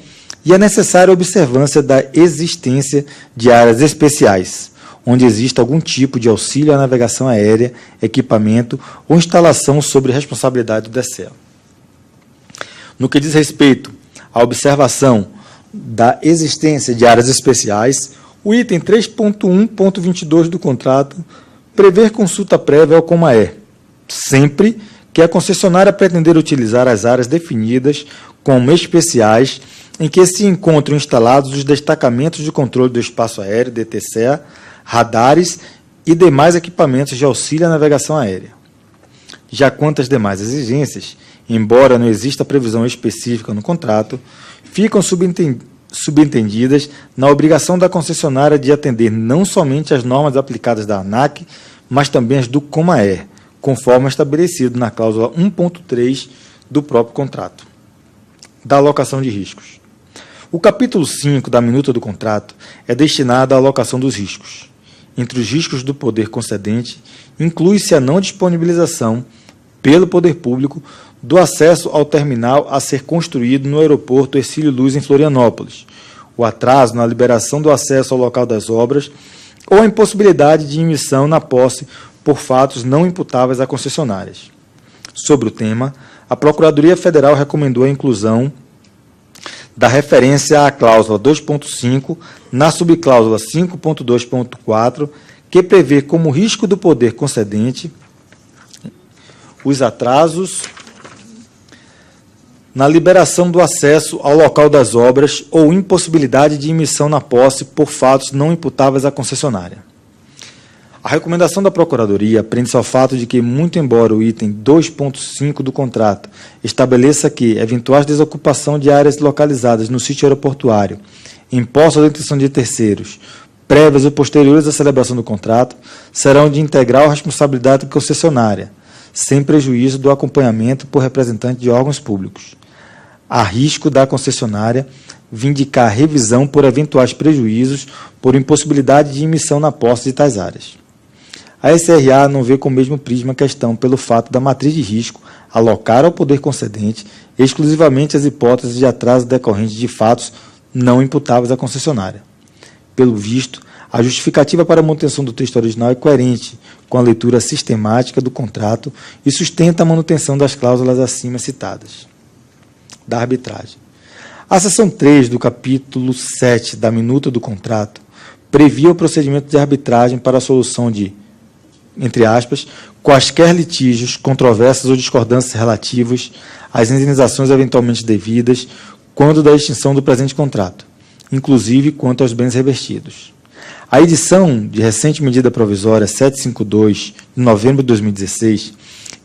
e a necessária observância da existência de áreas especiais, onde exista algum tipo de auxílio à navegação aérea, equipamento ou instalação sobre responsabilidade do DECEA. No que diz respeito à observação da existência de áreas especiais, o item 3.1.22 do contrato prevê consulta prévia ao Comaer, sempre que a concessionária pretender utilizar as áreas definidas como especiais em que se encontram instalados os destacamentos de controle do espaço aéreo, DTCEA, radares e demais equipamentos de auxílio à navegação aérea. Já quanto às demais exigências, embora não exista previsão específica no contrato, ficam subentendidas na obrigação da concessionária de atender não somente as normas aplicadas da ANAC, mas também as do Comaer, conforme estabelecido na cláusula 1.3 do próprio contrato. Da alocação de riscos. O capítulo 5 da minuta do contrato é destinado à alocação dos riscos. Entre os riscos do poder concedente, inclui-se a não disponibilização, pelo poder público, do acesso ao terminal a ser construído no aeroporto Hercílio Luz, em Florianópolis, o atraso na liberação do acesso ao local das obras ou a impossibilidade de emissão na posse por fatos não imputáveis a concessionárias. Sobre o tema, a Procuradoria Federal recomendou a inclusão da referência à cláusula 2.5 na subcláusula 5.2.4, que prevê como risco do poder concedente os atrasos na liberação do acesso ao local das obras ou impossibilidade de emissão na posse por fatos não imputáveis à concessionária. A recomendação da Procuradoria prende-se ao fato de que, muito embora o item 2.5 do contrato estabeleça que eventuais desocupação de áreas localizadas no sítio aeroportuário, em posse ou detenção de terceiros, prévias ou posteriores à celebração do contrato, serão de integral responsabilidade concessionária, sem prejuízo do acompanhamento por representante de órgãos públicos. Há risco da concessionária vindicar revisão por eventuais prejuízos por impossibilidade de emissão na posse de tais áreas. A SRA não vê com o mesmo prisma a questão pelo fato da matriz de risco alocar ao poder concedente exclusivamente as hipóteses de atraso decorrentes de fatos não imputáveis à concessionária. Pelo visto, a justificativa para a manutenção do texto original é coerente com a leitura sistemática do contrato e sustenta a manutenção das cláusulas acima citadas. Da arbitragem. A seção 3 do capítulo 7 da minuta do contrato previa o procedimento de arbitragem para a solução de, entre aspas, quaisquer litígios, controvérsias ou discordâncias relativos às indenizações eventualmente devidas quando da extinção do presente contrato, inclusive quanto aos bens revertidos. A edição de recente medida provisória 752, de novembro de 2016,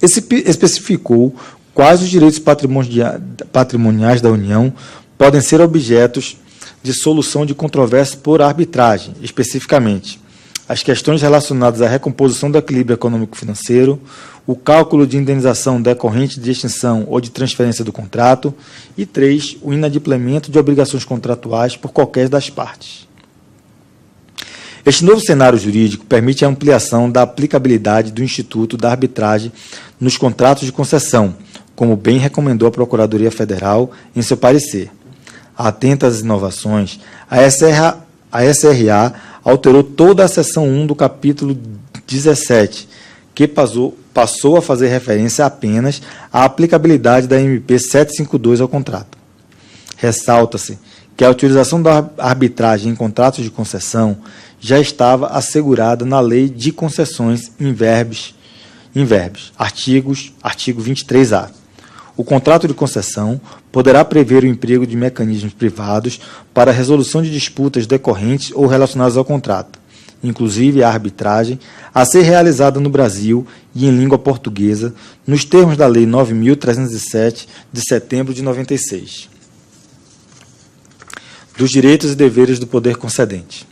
especificou quais os direitos patrimoniais da União podem ser objetos de solução de controvérsia por arbitragem, especificamente as questões relacionadas à recomposição do equilíbrio econômico-financeiro, o cálculo de indenização decorrente de extinção ou de transferência do contrato, e 3, o inadimplemento de obrigações contratuais por qualquer das partes. Este novo cenário jurídico permite a ampliação da aplicabilidade do Instituto da Arbitragem nos contratos de concessão, como bem recomendou a Procuradoria Federal em seu parecer. Atenta às inovações, a SRA alterou toda a seção 1 do capítulo 17, que passou a fazer referência apenas à aplicabilidade da MP 752 ao contrato. Ressalta-se que a utilização da arbitragem em contratos de concessão já estava assegurada na Lei de Concessões em verbos, artigo 23A. O contrato de concessão poderá prever o emprego de mecanismos privados para a resolução de disputas decorrentes ou relacionadas ao contrato, inclusive a arbitragem, a ser realizada no Brasil e em língua portuguesa, nos termos da Lei 9.307, de setembro de 96. Dos direitos e deveres do poder concedente.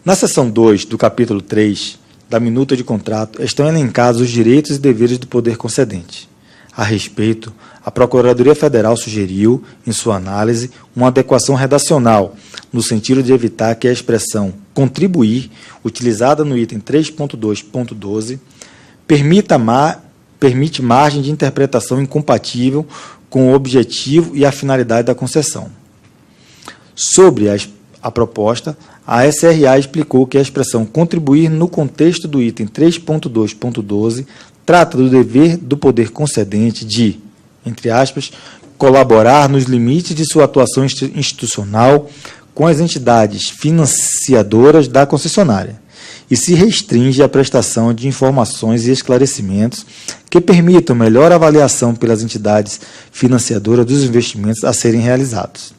Na seção 2 do capítulo 3 da minuta de contrato estão elencados os direitos e deveres do poder concedente. A respeito, a Procuradoria Federal sugeriu, em sua análise, uma adequação redacional, no sentido de evitar que a expressão contribuir, utilizada no item 3.2.12, permite margem de interpretação incompatível com o objetivo e a finalidade da concessão. Sobre a proposta, a SRA explicou que a expressão contribuir no contexto do item 3.2.12 trata do dever do poder concedente de, entre aspas, colaborar nos limites de sua atuação institucional com as entidades financiadoras da concessionária e se restringe à prestação de informações e esclarecimentos que permitam melhor avaliação pelas entidades financiadoras dos investimentos a serem realizados.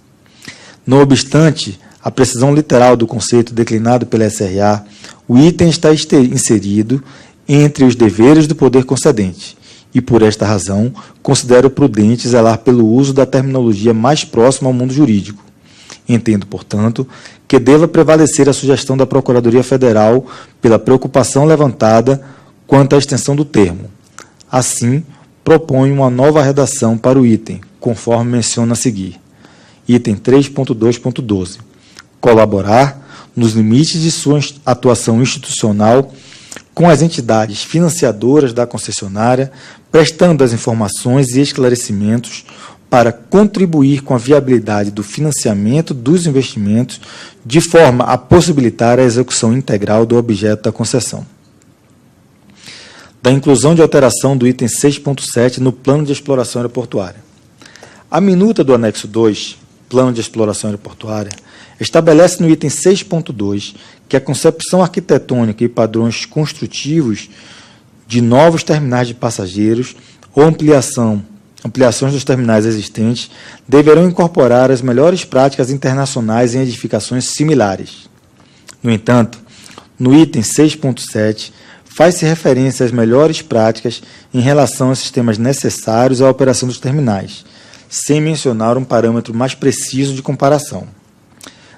Não obstante a precisão literal do conceito declinado pela SRA, o item está inserido entre os deveres do poder concedente e, por esta razão, considero prudente zelar pelo uso da terminologia mais próxima ao mundo jurídico. Entendo, portanto, que deva prevalecer a sugestão da Procuradoria Federal pela preocupação levantada quanto à extensão do termo. Assim, proponho uma nova redação para o item, conforme menciono a seguir. Item 3.2.12. Colaborar, nos limites de sua atuação institucional, com as entidades financiadoras da concessionária, prestando as informações e esclarecimentos para contribuir com a viabilidade do financiamento dos investimentos, de forma a possibilitar a execução integral do objeto da concessão. Da inclusão de alteração do item 6.7 no Plano de Exploração Aeroportuária. A minuta do anexo 2, Plano de Exploração Aeroportuária, estabelece no item 6.2 que a concepção arquitetônica e padrões construtivos de novos terminais de passageiros ou ampliações dos terminais existentes deverão incorporar as melhores práticas internacionais em edificações similares. No entanto, no item 6.7, faz-se referência às melhores práticas em relação aos sistemas necessários à operação dos terminais, sem mencionar um parâmetro mais preciso de comparação.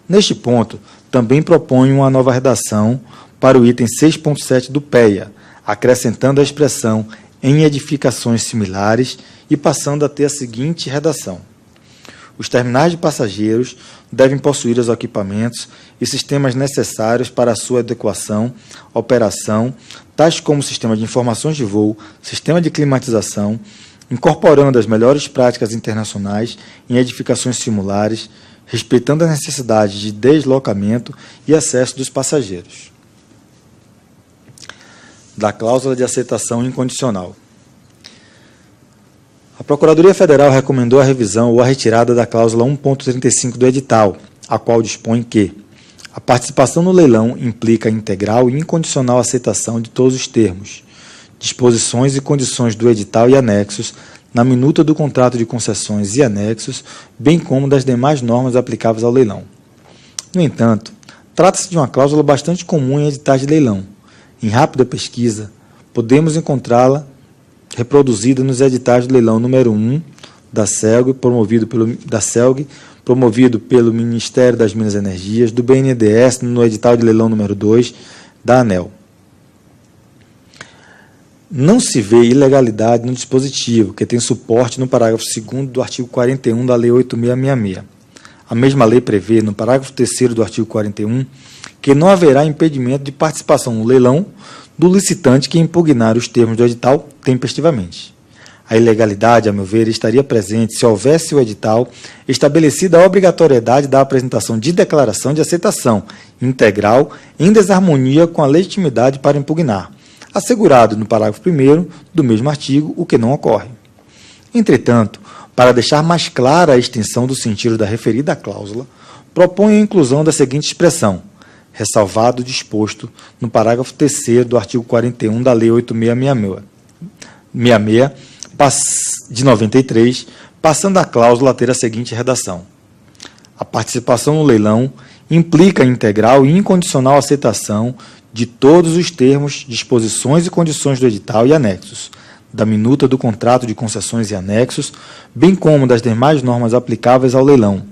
Neste ponto, também proponho uma nova redação para o item 6.7 do PEA, acrescentando a expressão em edificações similares e passando a ter a seguinte redação. Os terminais de passageiros devem possuir os equipamentos e sistemas necessários para a sua adequação, operação, tais como sistema de informações de voo, sistema de climatização, incorporando as melhores práticas internacionais em edificações similares, respeitando a necessidade de deslocamento e acesso dos passageiros. Da cláusula de aceitação incondicional. A Procuradoria Federal recomendou a revisão ou a retirada da cláusula 1.35 do edital, a qual dispõe que a participação no leilão implica a integral e incondicional aceitação de todos os termos, disposições e condições do edital e anexos, na minuta do contrato de concessões e anexos, bem como das demais normas aplicáveis ao leilão. No entanto, trata-se de uma cláusula bastante comum em editais de leilão. Em rápida pesquisa, podemos encontrá-la reproduzida nos editais do leilão número 1, da CELG, promovido pelo Ministério das Minas e Energias, do BNDES, no edital de leilão número 2, da ANEEL. Não se vê ilegalidade no dispositivo, que tem suporte no parágrafo 2º do artigo 41 da Lei 8.666. A mesma lei prevê, no parágrafo 3º do artigo 41, que não haverá impedimento de participação no leilão do licitante que impugnar os termos do edital tempestivamente. A ilegalidade, a meu ver, estaria presente se houvesse o edital estabelecida a obrigatoriedade da apresentação de declaração de aceitação integral em desarmonia com a legitimidade para impugnar, assegurado no parágrafo 1º do mesmo artigo, o que não ocorre. Entretanto, para deixar mais clara a extensão do sentido da referida cláusula, proponho a inclusão da seguinte expressão: ressalvado o disposto no parágrafo 3º do artigo 41 da Lei 8.666, de 93, passando a cláusula a ter a seguinte redação: a participação no leilão implica a integral e incondicional aceitação de todos os termos, disposições e condições do edital e anexos, da minuta do contrato de concessões e anexos, bem como das demais normas aplicáveis ao leilão,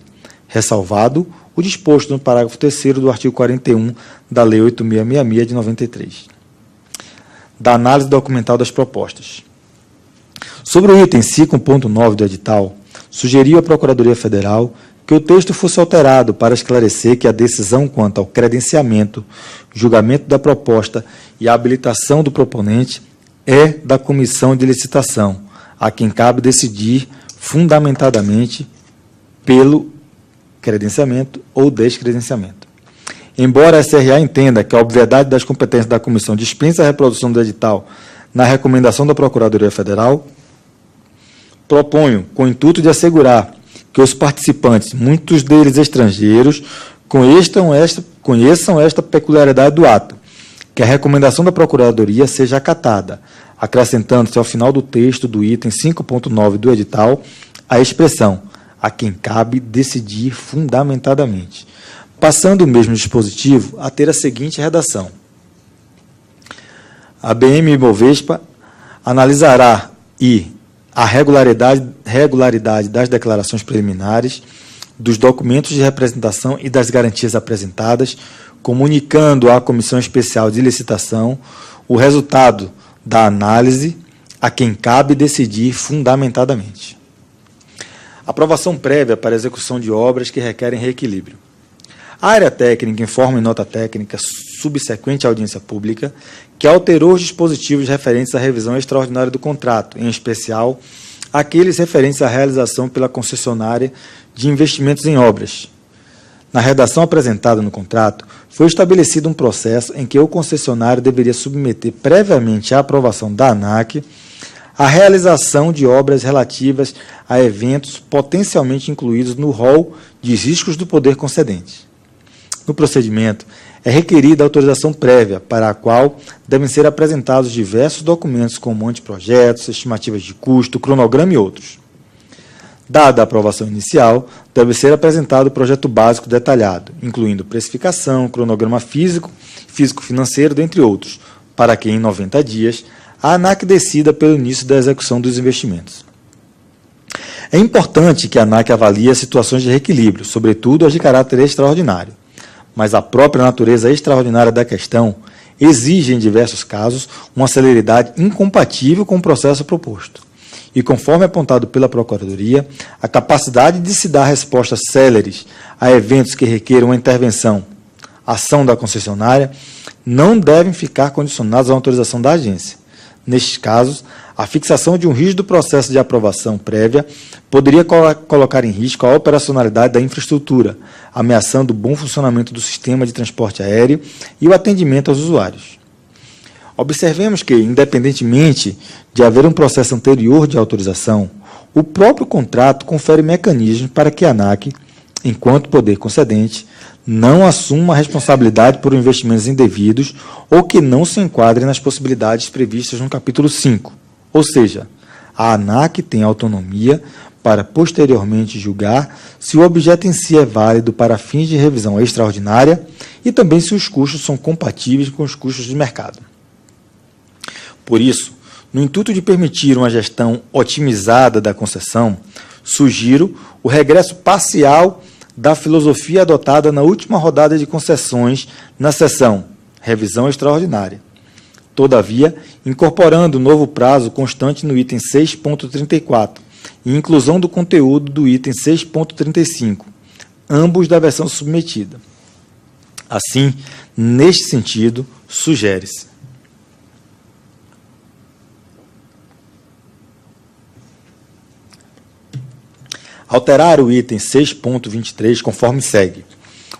ressalvado o disposto no parágrafo 3º do artigo 41 da Lei 8.666, de 93. Da análise documental das propostas. Sobre o item 5.9 do edital, sugeriu à Procuradoria Federal que o texto fosse alterado para esclarecer que a decisão quanto ao credenciamento, julgamento da proposta e a habilitação do proponente é da comissão de licitação, a quem cabe decidir fundamentadamente pelo credenciamento ou descredenciamento. Embora a SRA entenda que a obviedade das competências da comissão dispensa a reprodução do edital na recomendação da Procuradoria Federal, proponho, com o intuito de assegurar que os participantes, muitos deles estrangeiros, conheçam esta peculiaridade do ato, que a recomendação da Procuradoria seja acatada, acrescentando-se ao final do texto do item 5.9 do edital a expressão a quem cabe decidir fundamentadamente, passando o mesmo dispositivo a ter a seguinte redação: a BM-Ibovespa analisará a regularidade das declarações preliminares, dos documentos de representação e das garantias apresentadas, comunicando à Comissão Especial de Licitação o resultado da análise, a quem cabe decidir fundamentadamente. Aprovação prévia para execução de obras que requerem reequilíbrio. A área técnica informa em nota técnica subsequente à audiência pública que alterou os dispositivos referentes à revisão extraordinária do contrato, em especial aqueles referentes à realização pela concessionária de investimentos em obras. Na redação apresentada no contrato, foi estabelecido um processo em que o concessionário deveria submeter previamente à aprovação da ANAC a realização de obras relativas a eventos potencialmente incluídos no rol de riscos do poder concedente. No procedimento, é requerida autorização prévia, para a qual devem ser apresentados diversos documentos como anteprojetos, estimativas de custo, cronograma e outros. Dada a aprovação inicial, deve ser apresentado o projeto básico detalhado, incluindo precificação, cronograma físico-financeiro, dentre outros, para que, em 90 dias, a ANAC decida pelo início da execução dos investimentos. É importante que a ANAC avalie as situações de reequilíbrio, sobretudo as de caráter extraordinário, mas a própria natureza extraordinária da questão exige, em diversos casos, uma celeridade incompatível com o processo proposto. E, conforme apontado pela Procuradoria, a capacidade de se dar respostas céleres a eventos que requeram uma intervenção, ação da concessionária, não devem ficar condicionados à autorização da agência. Nestes casos, a fixação de um rígido processo de aprovação prévia poderia colocar em risco a operacionalidade da infraestrutura, ameaçando o bom funcionamento do sistema de transporte aéreo e o atendimento aos usuários. Observemos que, independentemente de haver um processo anterior de autorização, o próprio contrato confere mecanismos para que a ANAC, enquanto poder concedente, não assuma a responsabilidade por investimentos indevidos ou que não se enquadrem nas possibilidades previstas no capítulo 5. Ou seja, a ANAC tem autonomia para posteriormente julgar se o objeto em si é válido para fins de revisão extraordinária e também se os custos são compatíveis com os custos de mercado. Por isso, no intuito de permitir uma gestão otimizada da concessão, Sugiro o regresso parcial da filosofia adotada na última rodada de concessões na seção Revisão Extraordinária. Todavia, incorporando o novo prazo constante no item 6.34 e inclusão do conteúdo do item 6.35, ambos da versão submetida. Assim, neste sentido, sugere-se: alterar o item 6.23 conforme segue.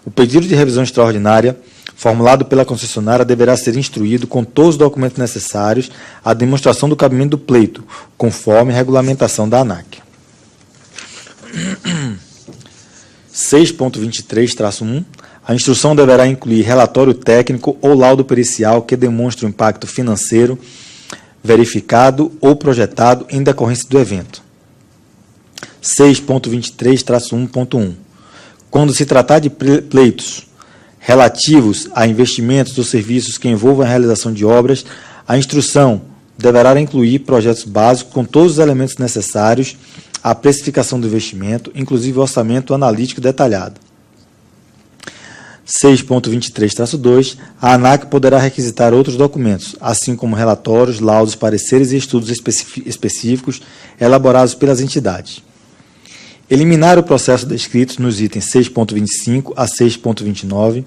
O pedido de revisão extraordinária formulado pela concessionária deverá ser instruído com todos os documentos necessários à demonstração do cabimento do pleito, conforme a regulamentação da ANAC. 6.23-1. A instrução deverá incluir relatório técnico ou laudo pericial que demonstre o impacto financeiro verificado ou projetado em decorrência do evento. 6.23-1.1. Quando se tratar de pleitos relativos a investimentos ou serviços que envolvam a realização de obras, a instrução deverá incluir projetos básicos com todos os elementos necessários à precificação do investimento, inclusive o orçamento analítico detalhado. 6.23-2. A ANAC poderá requisitar outros documentos, assim como relatórios, laudos, pareceres e estudos específicos elaborados pelas entidades. Eliminar o processo descrito nos itens 6.25 a 6.29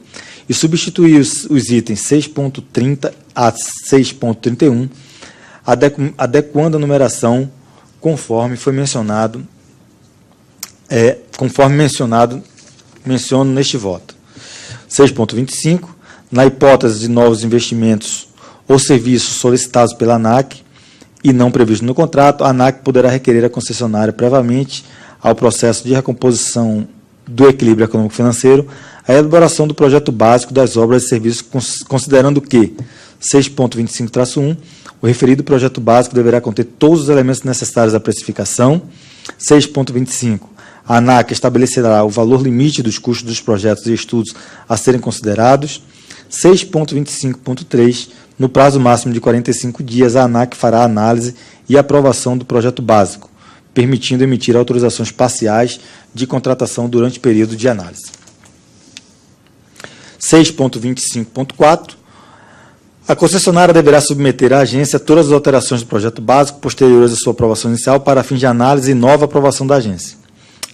e substituir os itens 6.30 a 6.31, adequando a numeração conforme foi mencionado, menciono neste voto. 6.25. Na hipótese de novos investimentos ou serviços solicitados pela ANAC e não previstos no contrato, a ANAC poderá requerer à concessionária previamente ao processo de recomposição do equilíbrio econômico-financeiro a elaboração do projeto básico das obras e serviços, considerando que 6.25-1, o referido projeto básico deverá conter todos os elementos necessários à precificação. 6.25, a ANAC estabelecerá o valor limite dos custos dos projetos e estudos a serem considerados. 6.25.3, no prazo máximo de 45 dias, a ANAC fará a análise e aprovação do projeto básico, permitindo emitir autorizações parciais de contratação durante o período de análise. 6.25.4. A concessionária deverá submeter à agência todas as alterações do projeto básico posteriores à sua aprovação inicial para fins de análise e nova aprovação da agência.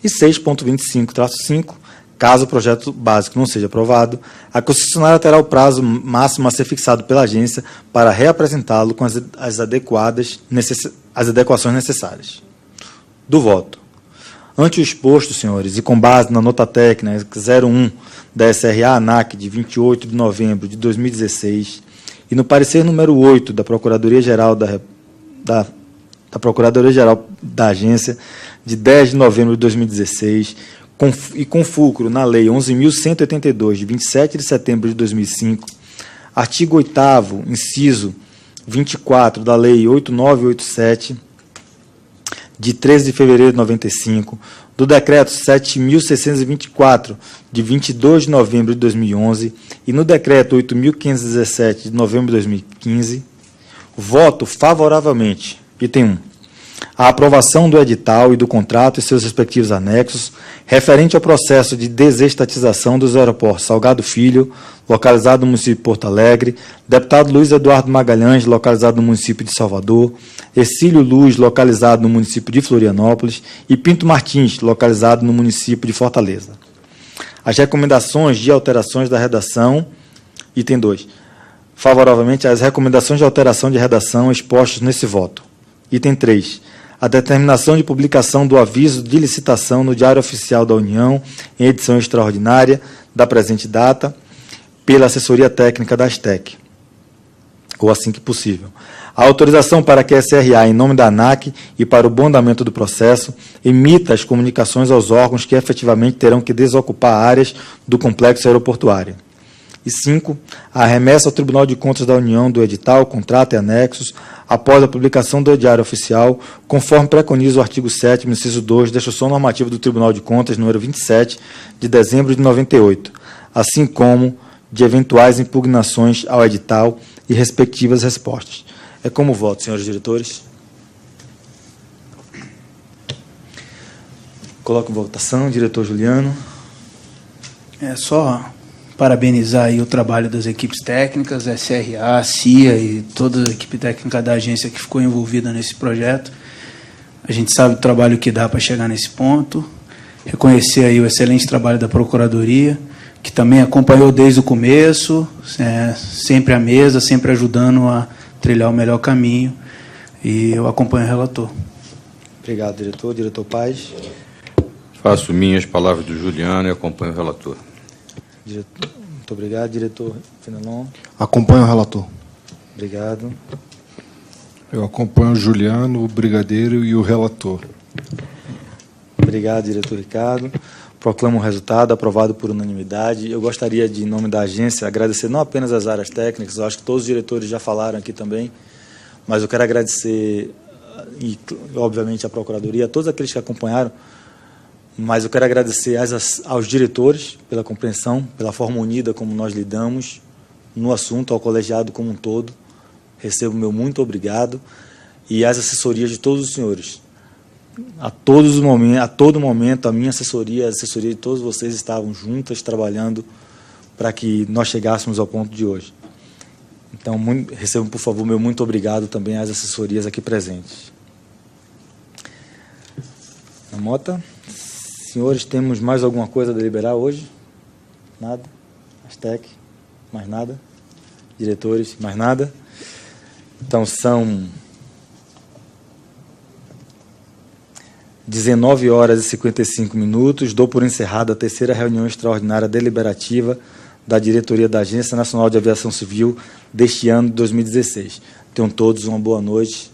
E 6.25-5. Caso o projeto básico não seja aprovado, a concessionária terá o prazo máximo a ser fixado pela agência para reapresentá-lo com as adequações necessárias. Do voto. Ante o exposto, senhores, e com base na nota técnica 01 da SRA ANAC de 28 de novembro de 2016 e no parecer número 8 da Procuradoria-Geral da Procuradoria-Geral da Agência de 10 de novembro de 2016 e com fulcro na Lei 11.182 de 27 de setembro de 2005, artigo 8º, inciso 24 da Lei 8987 de 13 de fevereiro de 95, do Decreto 7.624, de 22 de novembro de 2011, e no Decreto 8.517, de novembro de 2015, voto favoravelmente. Item 1. A aprovação do edital e do contrato e seus respectivos anexos, referente ao processo de desestatização dos aeroportos Salgado Filho, localizado no município de Porto Alegre, deputado Luiz Eduardo Magalhães, localizado no município de Salvador, Ercílio Luz, localizado no município de Florianópolis, e Pinto Martins, localizado no município de Fortaleza. As recomendações de alterações da redação, item 2. Favoravelmente às recomendações de alteração de redação expostas nesse voto. Item 3. A determinação de publicação do aviso de licitação no Diário Oficial da União, em edição extraordinária da presente data, pela assessoria técnica da ASTEC, ou assim que possível. A autorização para que a SRA, em nome da ANAC e para o bom andamento do processo, emita as comunicações aos órgãos que efetivamente terão que desocupar áreas do complexo aeroportuário. E 5. A remessa ao Tribunal de Contas da União do edital, contrato e anexos, após a publicação do Diário Oficial, conforme preconiza o artigo 7º, inciso 2, da Instrução Normativa do Tribunal de Contas, número 27, de dezembro de 98, assim como de eventuais impugnações ao edital e respectivas respostas. É como voto, senhores diretores. Coloco em votação, diretor Juliano. É só parabenizar aí o trabalho das equipes técnicas, SRA, CIA e toda a equipe técnica da agência que ficou envolvida nesse projeto. A gente sabe o trabalho que dá para chegar nesse ponto. Reconhecer aí o excelente trabalho da Procuradoria, que também acompanhou desde o começo, sempre à mesa, sempre ajudando a trilhar o melhor caminho. E eu acompanho o relator. Obrigado, diretor. Diretor Paz. Faço minhas palavras do Juliano e acompanho o relator. Muito obrigado, diretor Fenelon. Acompanho o relator. Obrigado. Eu acompanho o Juliano, o brigadeiro e o relator. Obrigado, diretor Ricardo. Proclamo o resultado, aprovado por unanimidade. Eu gostaria de, em nome da agência, agradecer não apenas as áreas técnicas, eu acho que todos os diretores já falaram aqui também, mas eu quero agradecer, e obviamente, a Procuradoria, a todos aqueles que acompanharam, mas eu quero agradecer aos diretores pela compreensão, pela forma unida como nós lidamos no assunto, ao colegiado como um todo. Recebo meu muito obrigado, e às assessorias de todos os senhores. A todo momento, a minha assessoria, a assessoria de todos vocês estavam juntas, trabalhando para que nós chegássemos ao ponto de hoje. Então, recebam, por favor, meu muito obrigado também às assessorias aqui presentes. Mota, senhores, temos mais alguma coisa a deliberar hoje? Nada? Astec? Mais nada? Diretores? Mais nada? Então, são 19h55. Dou por encerrada a terceira reunião extraordinária deliberativa da diretoria da Agência Nacional de Aviação Civil deste ano de 2016. Tenham todos uma boa noite